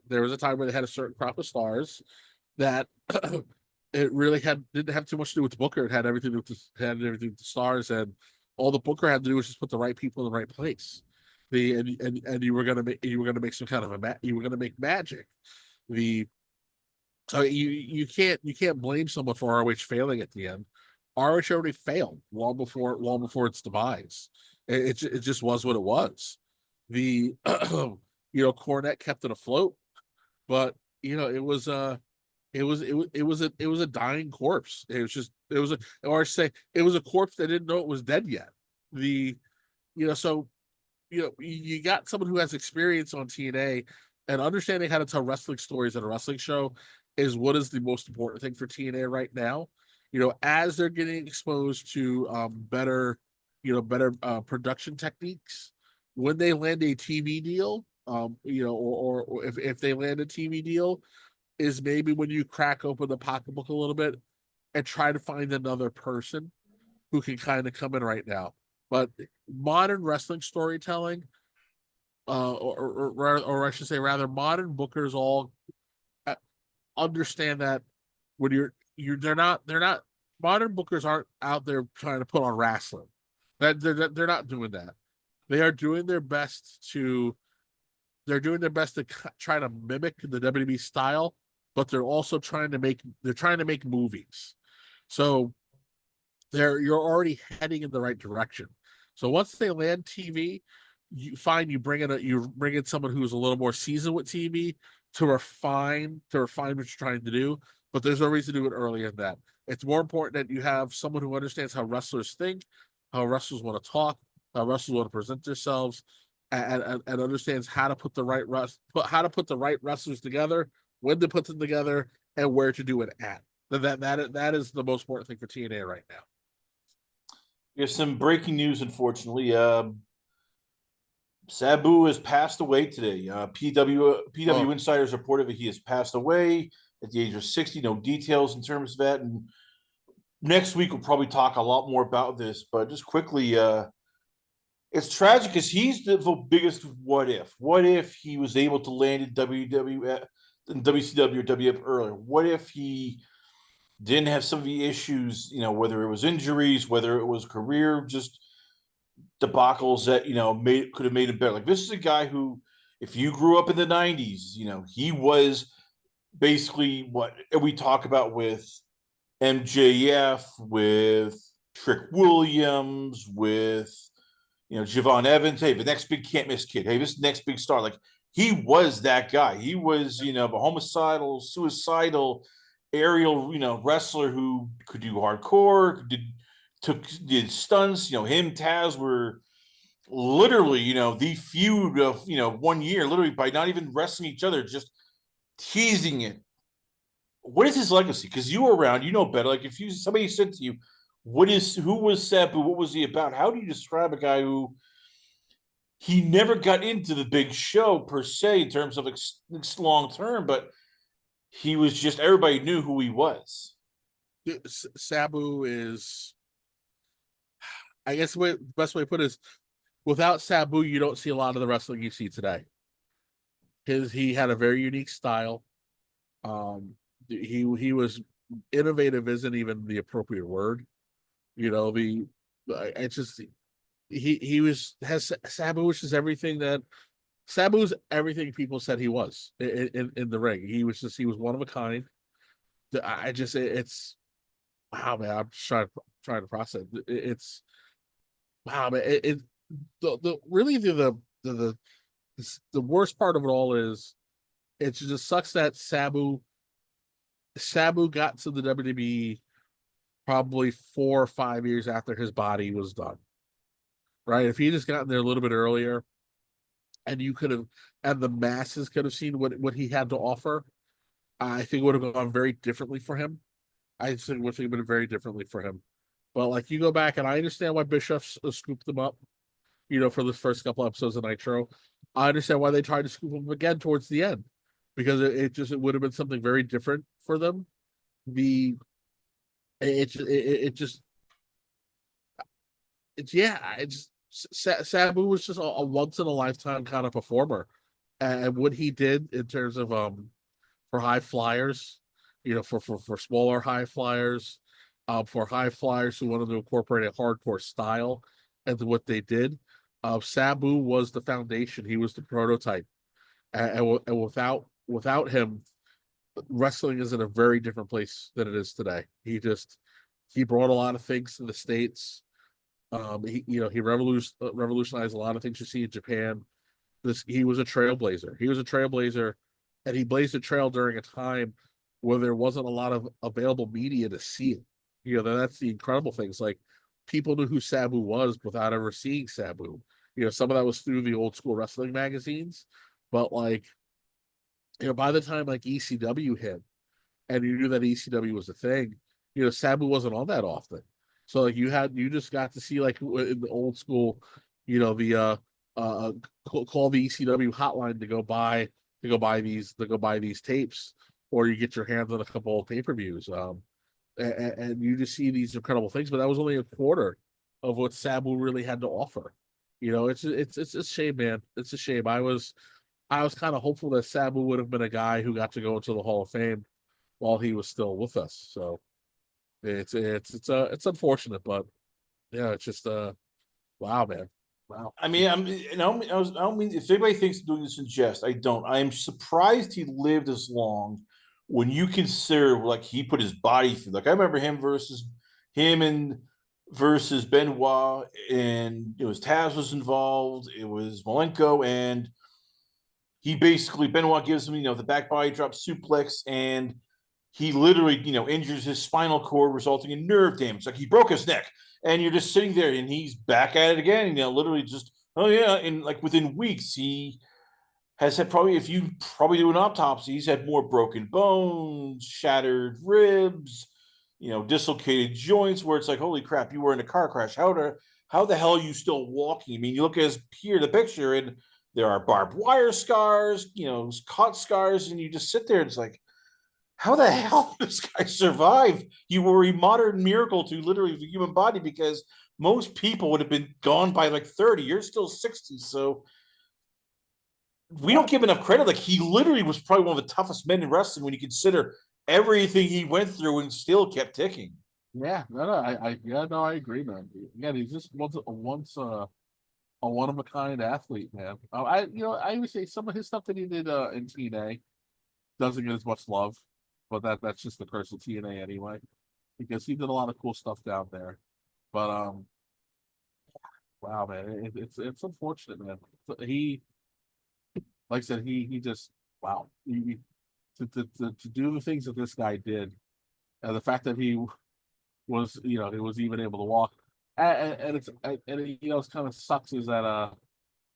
there was a time where they had a certain crop of stars that it really didn't have too much to do with the booker. It had everything to do with the stars, and all the booker had to do was just put the right people in the right place. And you were gonna make some kind of you were gonna make magic. The So you can't blame someone for ROH failing at the end. ROH already failed long before its demise. It just was what it was. The Cornette kept it afloat, but it was a dying corpse. It was a corpse that didn't know it was dead yet. The so you got someone who has experience on TNA and understanding how to tell wrestling stories at a wrestling show is what is the most important thing for TNA right now. As they're getting exposed to better production techniques, when they land a TV deal, or if they land a TV deal, is maybe when you crack open the pocketbook a little bit and try to find another person who can kind of come in right now. But modern wrestling storytelling, or I should say, rather, modern bookers all understand that when they're not modern bookers aren't out there trying to put on wrestling. That they're not doing that. They are doing their best to try to mimic the WWE style, but they're trying to make movies. So you're already heading in the right direction. So once they land TV, you bring in someone who's a little more seasoned with TV to refine what you're trying to do. But there's no reason to do it earlier than that. It's more important that you have someone who understands how wrestlers think, how wrestlers want to talk, how wrestlers want to present themselves, and understands how to put the right wrestlers together, when to put them together, and where to do it at. That is the most important thing for TNA right now. There's some breaking news, unfortunately. Sabu has passed away today. PW Insiders reported that he has passed away at the age of 60. No details in terms of that. And next week, we'll probably talk a lot more about this. But just quickly, it's tragic because he's the biggest what if. What if he was able to land in WCW or WF earlier? What if he didn't have some of the issues, whether it was injuries, whether it was career, just debacles that could have made him better. Like, this is a guy who, if you grew up in the '90s, he was basically what we talk about with MJF, with Trick Williams, with Javon Evans. Hey, the next big can't miss kid. Hey, this next big star. Like, he was that guy. He was the homicidal, suicidal, aerial wrestler who could do hardcore, did stunts. Him, Taz were literally the feud of 1 year, literally by not even wrestling each other, just teasing it. What is his legacy? Because you were around, better. Like, if somebody said to you, who was Sabu? What was he about? How do you describe a guy who he never got into the big show per se in terms of long term, but he was just, everybody knew who he was. Sabu is, I guess the best way to put it is, without Sabu, you don't see a lot of the wrestling you see today. He had a very unique style. He was innovative isn't even the appropriate word. It's just Sabu, which is everything that Sabu's everything people said he was in the ring. He was one of a kind. It's wow, man. I'm just trying to process. It's wow, man. The worst part of it all is it just sucks that Sabu got to the WWE probably 4 or 5 years after his body was done. Right? If he just gotten there a little bit earlier, and the masses could have seen what he had to offer, I think it would have gone very differently for him. I think it would have been very differently for him. But like, you go back, and I understand why Bischoff scooped them up, for the first couple episodes of Nitro. I understand why they tried to scoop him again towards the end, because it would have been something very different for them. Sabu was just a once in a lifetime kind of performer, and what he did in terms of for high flyers, for smaller high flyers, for high flyers who wanted to incorporate a hardcore style, and what they did. Sabu was the foundation. He was the prototype, and without him, wrestling is in a very different place than it is today. He brought a lot of things to the States. He revolutionized a lot of things you see in Japan. He was a trailblazer, and he blazed a trail during a time where there wasn't a lot of available media to see it. That's the incredible things. Like, people knew who Sabu was without ever seeing Sabu. Some of that was through the old school wrestling magazines, but like, by the time like ECW hit, and you knew that ECW was a thing, Sabu wasn't on that often. So like, you just got to see, like, in the old school, the call the ECW hotline to go buy these tapes, or you get your hands on a couple of pay-per-views. And you just see these incredible things, but that was only a quarter of what Sabu really had to offer. It's a shame, man. It's a shame. I was kind of hopeful that Sabu would have been a guy who got to go into the Hall of Fame while he was still with us. So it's unfortunate, but yeah, it's just wow, man. Wow. I mean, I don't mean if anybody thinks I'm doing this in jest, I don't. I am surprised he lived as long when you consider like he put his body through. Like I remember him and versus Benoit, and it was Taz was involved. It was Malenko, and he basically Benoit gives him the back body drop suplex, and he literally injures his spinal cord, resulting in nerve damage. Like he broke his neck, and you're just sitting there, and he's back at it again. Literally just and like within weeks he has had probably if you probably do an autopsy, he's had more broken bones, shattered ribs, dislocated joints. Where it's like, holy crap, you were in a car crash. How the hell are you still walking? I mean, you look at the picture, and there are barbed wire scars, cut scars, and you just sit there and it's like, how the hell did this guy survive? You were a modern miracle to literally the human body because most people would have been gone by like 30. You're still 60. So we don't give enough credit. Like he literally was probably one of the toughest men in wrestling when you consider everything he went through and still kept ticking. Yeah, no, I agree, man. Yeah, he's just once a one of a kind athlete, man. I would say some of his stuff that he did in TNA doesn't get as much love, but that's just the curse of TNA anyway, because he did a lot of cool stuff down there. But wow, man, it's unfortunate, man. He, like I said, he just wow. To do the things that this guy did, and the fact that he was he was even able to walk, and it's kind of sucks is that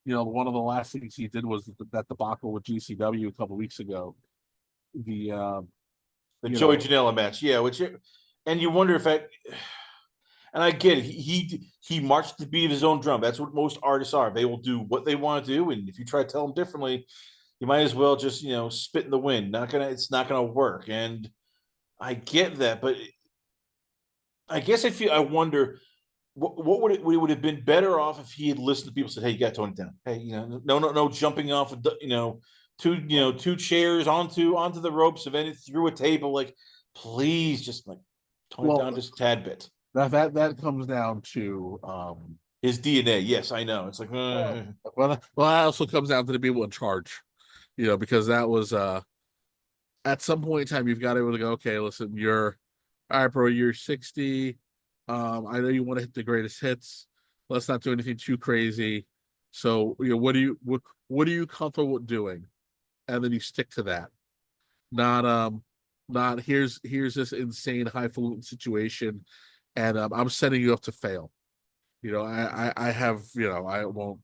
one of the last things he did was that debacle with GCW a couple weeks ago. The Joey Janela match, yeah. And you wonder if that. And I get it. He marched to the beat of his own drum. That's what most artists are. They will do what they want to do, and if you try to tell them differently, you might as well just spit in the wind. It's not gonna work. And I get that, but I guess I wonder what would have been better off if he had listened to people said, "Hey, you got to tone it down. Hey, no jumping off of two chairs onto the ropes, and then through a table. Like, please, just like tone it down just a tad bit." That comes down to his DNA. Yes, I know. It's like, well, that also comes down to the people in charge, because that was at some point in time you've got to be able to go, okay, listen, you're all right, bro, you're 60. I know you want to hit the greatest hits. Let's not do anything too crazy. So, what are you comfortable with doing? And then you stick to that. Not here's this insane highfalutin situation, and I'm setting you up to fail. I have, I won't,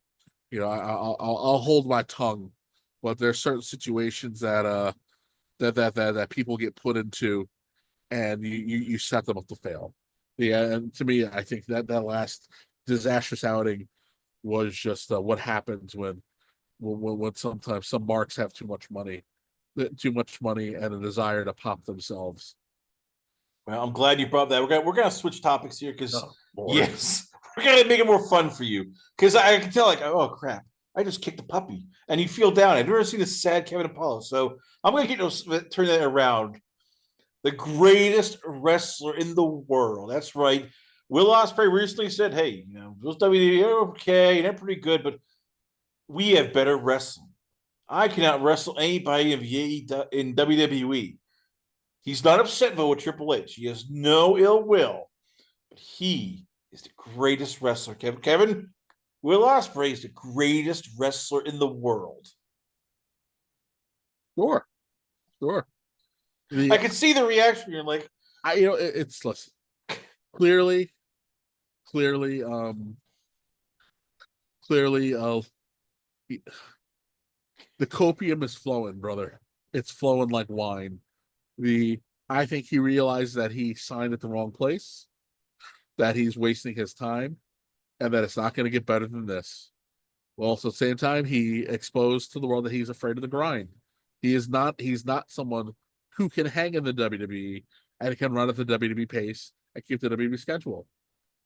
I'll hold my tongue, but there's certain situations that that people get put into, and you set them up to fail. Yeah, and to me, I think that last disastrous outing was just what happens when sometimes some marks have too much money and a desire to pop themselves. Well, I'm glad you brought that. We're gonna switch topics here because yes, we're gonna make it more fun for you. Because I can tell, like, oh crap, I just kicked a puppy, and you feel down. I've never seen a sad Kevin Apollo, so I'm gonna turn that around. The greatest wrestler in the world. That's right. Will Ospreay recently said, "Hey, those WWE are okay, they're pretty good, but we have better wrestling. I cannot wrestle anybody in WWE." He's not upset with Triple H. He has no ill will, but he is the greatest wrestler. Kevin, Will Ospreay is the greatest wrestler in the world. Sure. I can see the reaction. You're like, it's listen. Clearly, the copium is flowing, brother. It's flowing like wine. I think he realized that he signed at the wrong place, that he's wasting his time, and that it's not going to get better than this. Well, also at the same time, he exposed to the world that he's afraid of the grind. He's not someone who can hang in the WWE and can run at the WWE pace and keep the WWE schedule.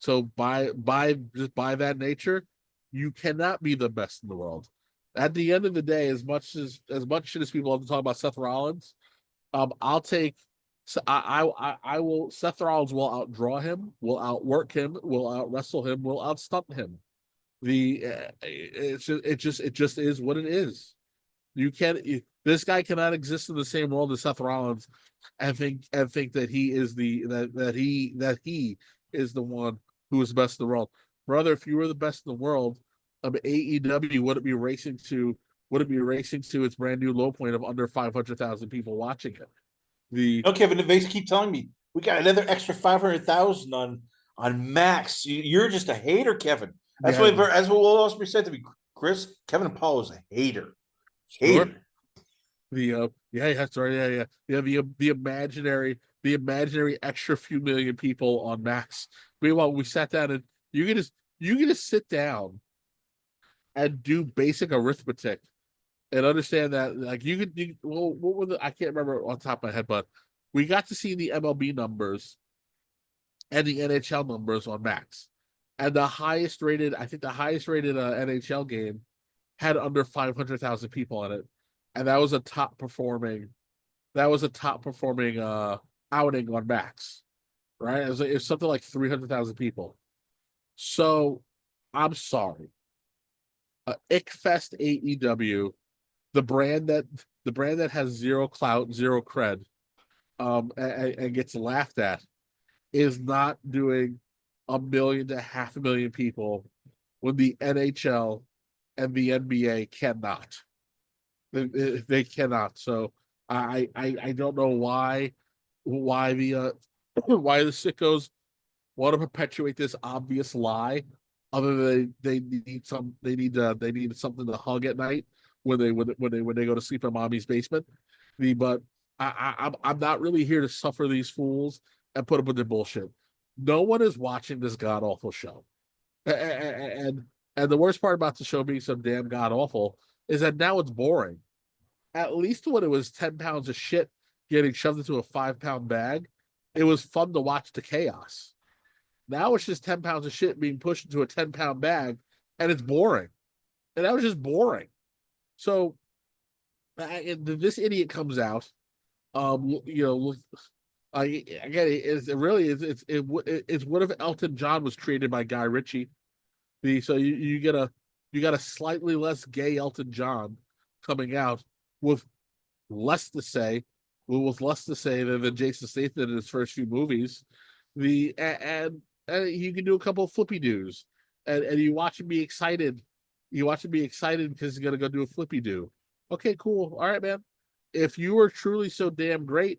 So by that nature, you cannot be the best in the world. At the end of the day, as much shit as people have to talk about Seth Rollins, I'll take. So I will. Seth Rollins will outdraw him, will outwork him, will out wrestle him, will outstunt him. It just is what it is. You can't. This guy cannot exist in the same world as Seth Rollins, and think that he is that he is the one who is best in the world, brother. If you were the best in the world, AEW would it be racing to its brand new low point of under 500,000 people watching it. No, Kevin, they keep telling me we got another extra 500,000 on Max. You're just a hater, Kevin. That's what else we said to me, Chris. Kevin Apollo is a hater. Sure. Hater. That's right. The imaginary extra few million people on Max. Meanwhile, we sat down and you can just sit down and do basic arithmetic and understand that, like, what were I can't remember on top of my head, but we got to see the MLB numbers and the NHL numbers on Max, and the highest rated NHL game had under 500,000 people on it, and that was a top performing outing on Max, right? It was something like 300,000 people. So I'm sorry, Ickfest AEW, the brand that has zero clout, zero cred, and gets laughed at, is not doing 1 million to 500,000 people when the NHL and the NBA cannot. They cannot. So I don't know why the why the sickos want to perpetuate this obvious lie, other than they need something to hug at night when they go to sleep in mommy's basement. But I'm not really here to suffer these fools and put up with their bullshit. No one is watching this god awful show, and the worst part about the show being so damn god awful is that now it's boring. At least when it was 10 pounds of shit getting shoved into a 5-pound bag, it was fun to watch the chaos. Now it's just 10 pounds of shit being pushed into a 10-pound bag, and it's boring. And that was just boring. So this idiot comes out, again, it's what if Elton John was created by Guy Ritchie? So you get a slightly less gay Elton John coming out with less to say, than Jason Statham in his first few movies. And you can do a couple of flippy doos, and you watch him be excited. You watch him be excited because he's gonna go do a flippy do. Okay, cool. All right, man. If you were truly so damn great,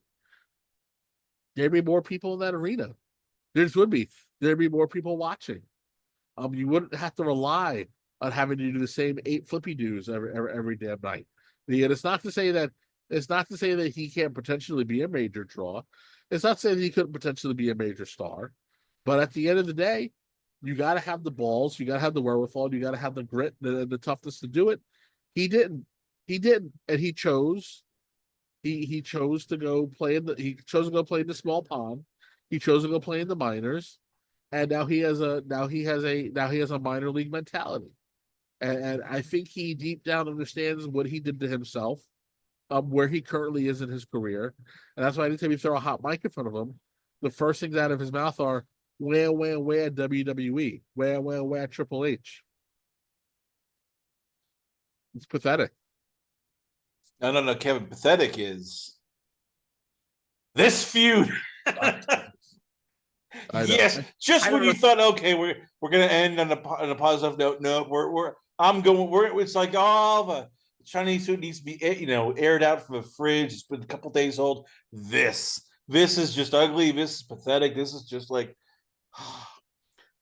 there'd be more people in that arena. There'd be more people watching. You wouldn't have to rely on having to do the same 8 flippy doos every damn night. And it's not to say that he can't potentially be a major draw. It's not saying that he couldn't potentially be a major star. But at the end of the day, you got to have the balls, you got to have the wherewithal, you got to have the grit and the toughness to do it. He didn't, and he chose. He chose to go play in the small pond. He chose to go play in the minors, and now he has a minor league mentality. And I think he deep down understands what he did to himself, where he currently is in his career. And that's why anytime you throw a hot mic in front of him, the first things out of his mouth are, where WWE? Where Triple H? It's pathetic. No, Kevin. Pathetic is this feud. Yes, just when you thought, okay, we're gonna end on a positive note. No, it's like all the Chinese food needs to be aired out from the fridge. It's been a couple days old. This is just ugly. This is pathetic. This is just like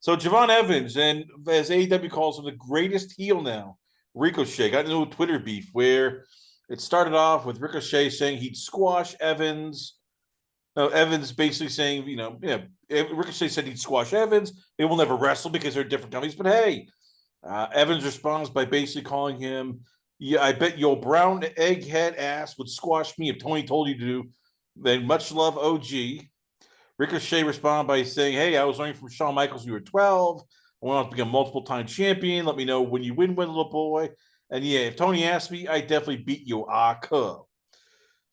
so. Javon Evans, and as AEW calls him, the greatest heel now. Ricochet got into a Twitter beef where it started off with Ricochet saying he'd squash Evans. Evans basically saying, Ricochet said he'd squash Evans. They will never wrestle because they're different companies. But hey, Evans responds by basically calling him, "Yeah, I bet your brown egghead ass would squash me if Tony told you to." Then much love, OG. Ricochet responded by saying, "Hey, I was learning from Shawn Michaels when you were 12. I went on to become a multiple-time champion. Let me know when you win, little boy. And yeah, if Tony asked me, I definitely beat you, could."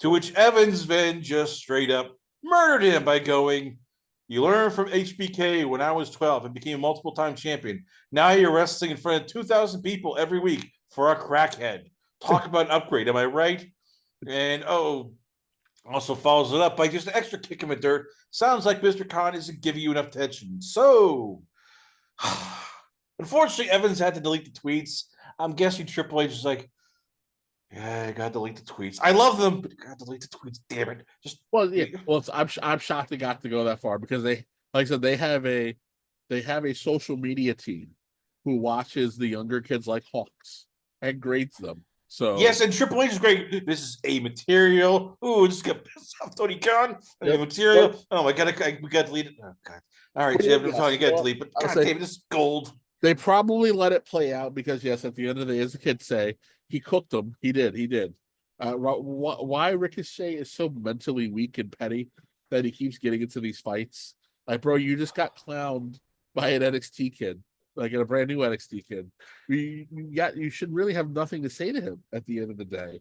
To which Evans then just straight up murdered him by going, "You learned from HBK when I was 12 and became a multiple-time champion. Now you're wrestling in front of 2,000 people every week for a crackhead. Talk about an upgrade, am I right?" And also follows it up by just an extra kick in the dirt. Sounds like Mr. Khan isn't giving you enough attention. So, unfortunately, Evans had to delete the tweets. I'm guessing Triple H is like, "Yeah, I gotta delete the tweets. I love them, but you gotta delete the tweets. Damn it!" I'm shocked it got to go that far because they, like I said, they have a social media team who watches the younger kids like hawks and grades them. So yes, and Triple H is great. This is a material. Ooh, just got pissed off Tony Khan. A material. Oh my god, we got to delete it. Oh god. All right, Jim, I'm telling you, got to delete. But god damn it, this is gold. They probably let it play out because yes, at the end of the day, as the kids say, he cooked them. He did. Why Ricochet is so mentally weak and petty that he keeps getting into these fights? Like, bro, you just got clowned by an NXT kid, like a brand new NXT kid. You should really have nothing to say to him at the end of the day.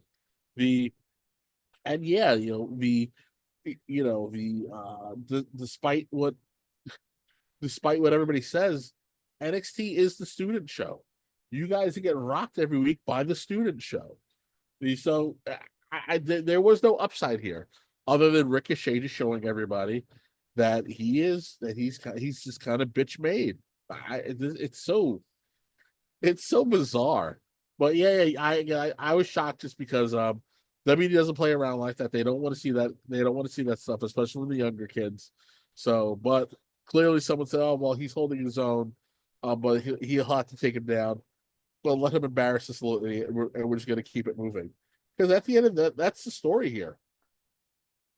Despite what everybody says, NXT is the student show. You guys get rocked every week by the student show. So there was no upside here other than Ricochet just showing everybody that he's just kind of bitch made. It's so bizarre. But I was shocked just because WWE doesn't play around like that. They don't want to see that. They don't want to see that stuff, especially with the younger kids. So, but clearly someone said, "Oh well, he's holding his own, but he'll have to take him down." Well, let him embarrass us a little, and we're just going to keep it moving. Because at the end of that's the story here.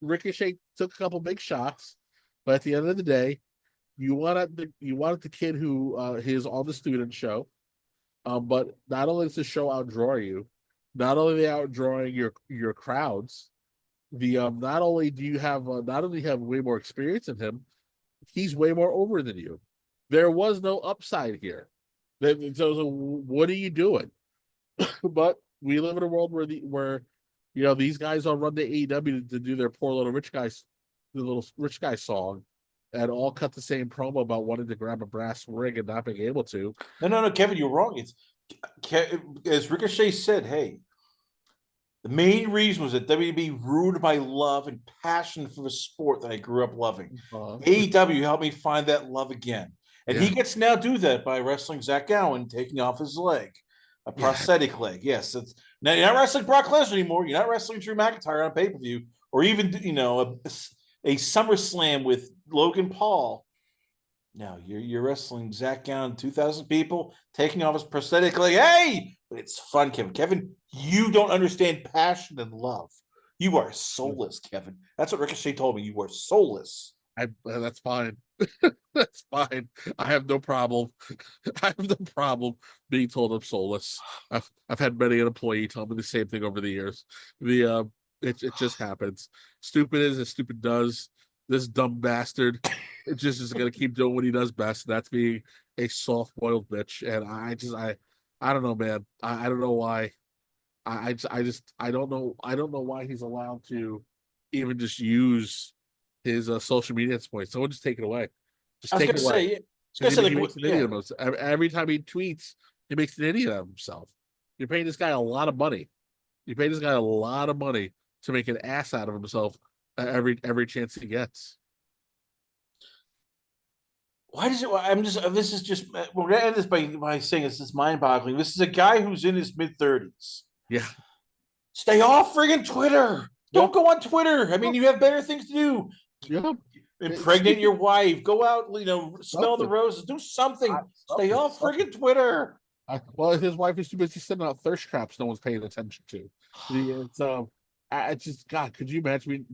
Ricochet took a couple big shots, but at the end of the day, you wanted the kid who is on the student show. But not only does the show outdraw you, not only are they outdrawing your crowds, not only do you have way more experience than him, he's way more over than you. There was no upside here. So what are you doing? But we live in a world where these guys all run to AEW to do their poor little rich guy song, and all cut the same promo about wanting to grab a brass ring and not being able to. No, Kevin, you're wrong. It's as Ricochet said. Hey, the main reason was that WWE ruined my love and passion for the sport that I grew up loving. AEW helped me find that love again. And he gets to now do that by wrestling Zach Gowen, taking off his leg, a prosthetic leg. Yes, now you're not wrestling Brock Lesnar anymore. You're not wrestling Drew McIntyre on pay-per-view, or even a SummerSlam with Logan Paul. No, you're wrestling Zach Gowen, 2,000 people, taking off his prosthetic leg. Hey, but it's fun, Kevin. Kevin, you don't understand passion and love. You are soulless, Kevin. That's what Ricochet told me. You are soulless. That's fine. That's fine. I have no problem. I have no problem being told I'm soulless. I've had many an employee tell me the same thing over the years. It just happens. Stupid is as stupid does. This dumb bastard, it just is gonna keep doing what he does best. That's being a soft-boiled bitch. And I don't know, man. I don't know why. I don't know. I don't know why he's allowed to even just use his social media at this point. Someone just take it away. Just take it away. Every time he tweets, he makes an idiot of himself. You're paying this guy a lot of money. You pay this guy a lot of money to make an ass out of himself every chance he gets. Why does it? I'm just. This is just. We're gonna end this by saying this is mind-boggling. This is a guy who's in his mid-30s. Yeah. Stay off friggin' Twitter. Don't go on Twitter. I mean, you have better things to do. Yeah. Impregnate your wife. Go out, smell the roses. Do something. Stay off friggin' Twitter. Well, his wife is too busy sending out thirst traps no one's paying attention to. I just, God, could you imagine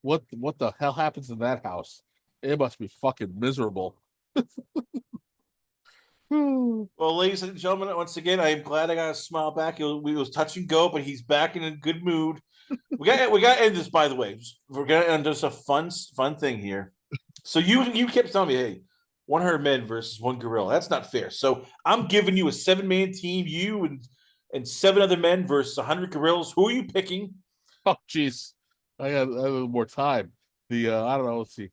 what the hell happens in that house? It must be fucking miserable. Well, ladies and gentlemen, once again, I am glad I got a smile back. We was touch and go, but he's back in a good mood. We got to end this, by the way. We're gonna end just a fun thing here. So you kept telling me, hey, 100 men versus one gorilla. That's not fair. So I'm giving you a 7-man team, you and 7 other men versus 100 gorillas. Who are you picking? Oh, jeez, I got a little more time. I don't know. Let's see.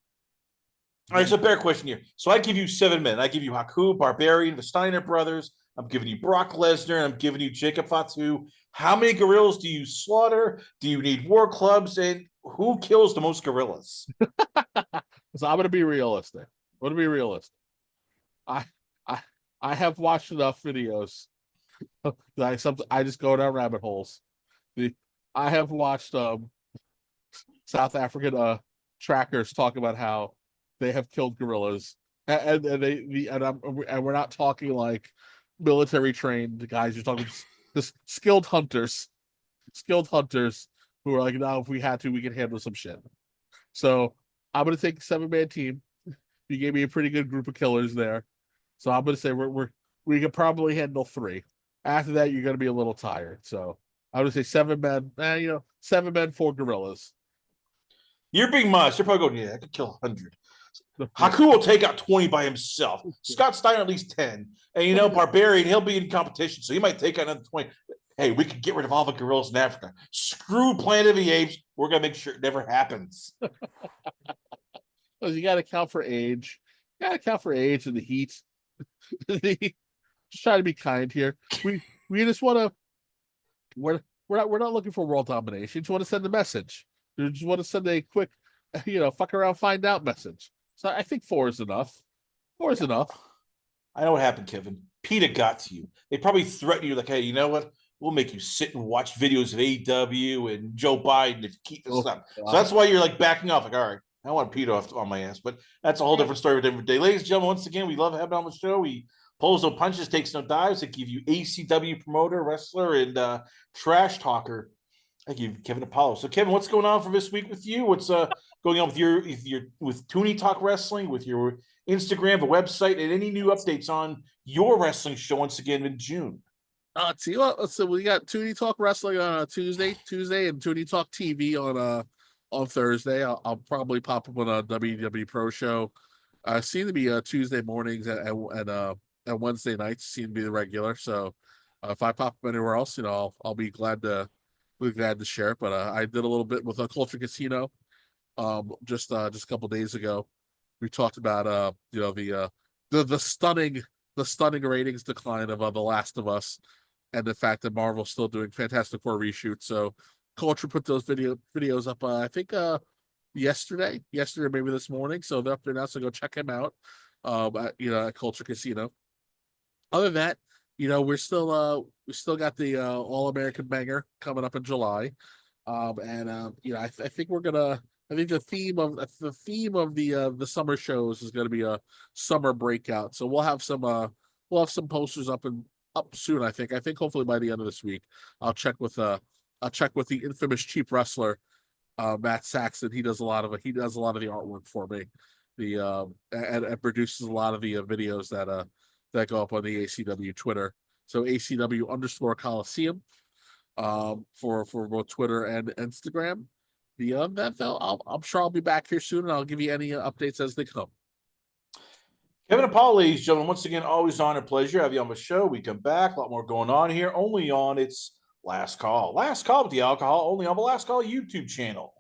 All right, so bear question here. So I give you 7 men. I give you Haku, Barbarian, the Steiner brothers. I'm giving you Brock Lesnar. I'm giving you Jacob Fatu. How many gorillas do you slaughter? Do you need war clubs? And who kills the most gorillas? So I'm going to be realistic. I'm going to be realistic. I I I have watched enough videos. I just go down rabbit holes. I have watched South African trackers talk about how they have killed gorillas, and we're not talking like military trained guys. You're talking just skilled hunters who are like, now if we had to, we could handle some shit. So I'm gonna take a 7-man team. You gave me a pretty good group of killers there, so I'm gonna say we could probably handle 3. After that, you're gonna be a little tired. So I would say 7 men. 7 men, 4 gorillas. You're being modest. You're probably going, yeah, I could kill 100. Haku will take out 20 by himself. Scott Steiner at least 10. And, Barbarian, he'll be in competition, so he might take out another 20. Hey, we could get rid of all the gorillas in Africa. Screw Planet of the Apes. We're going to make sure it never happens. You got to account for age. You got to account for age and the heat. Just try to be kind here. We just want to. We're not looking for world domination. Just want to send a message. We just want to send a quick, fuck around, find out message. So I think 4 is enough. 4 is enough. I know what happened, Kevin. PETA got to you. They probably threatened you like, hey, you know what? We'll make you sit and watch videos of AEW and Joe Biden if you keep this up. So that's why you're like backing off. Like, all right, I want PETA on my ass. But that's a whole different story with a different day. Ladies and gentlemen, once again, we love having on the show. We pulls no punches, takes no dives. I give you ACW promoter, wrestler, and trash talker. I give you Kevin Apollo. So, Kevin, what's going on for this week with you? What's going on with Toonie Talk Wrestling, with your Instagram, the website, and any new updates on your wrestling show once again in June? Let's see. So we got Toonie Talk Wrestling on Tuesday, and Toonie Talk TV on Thursday. I'll probably pop up on a WWE Pro show. Seem to be Tuesday mornings and Wednesday nights seem to be the regular. So if I pop up anywhere else, I'll be glad to share it. But I did a little bit with a Culture Casino just a couple days ago. We talked about the stunning ratings decline of The Last of Us, and the fact that Marvel's still doing Fantastic Four reshoots. So Culture put those videos up I think yesterday, maybe this morning. So they're up there now, so go check him out at Culture Casino. Other than that, we still got the All American Banger coming up in July. I think the theme of the summer shows is going to be a summer breakout. So we'll have some posters up soon. I think hopefully by the end of this week. I'll check with the infamous Cheap Wrestler, Matt Saxon. He does a lot of the artwork for me. And produces a lot of the videos that go up on the ACW Twitter. So ACW _Coliseum for both Twitter and Instagram. Beyond that, though, I'm sure I'll be back here soon, and I'll give you any updates as they come. Kevin Apollo, ladies and gentlemen, once again, always honor, pleasure. Have you on the show. We come back, a lot more going on here, only on its Last Call. Last Call with the Alcohol, only on the Last Call YouTube channel.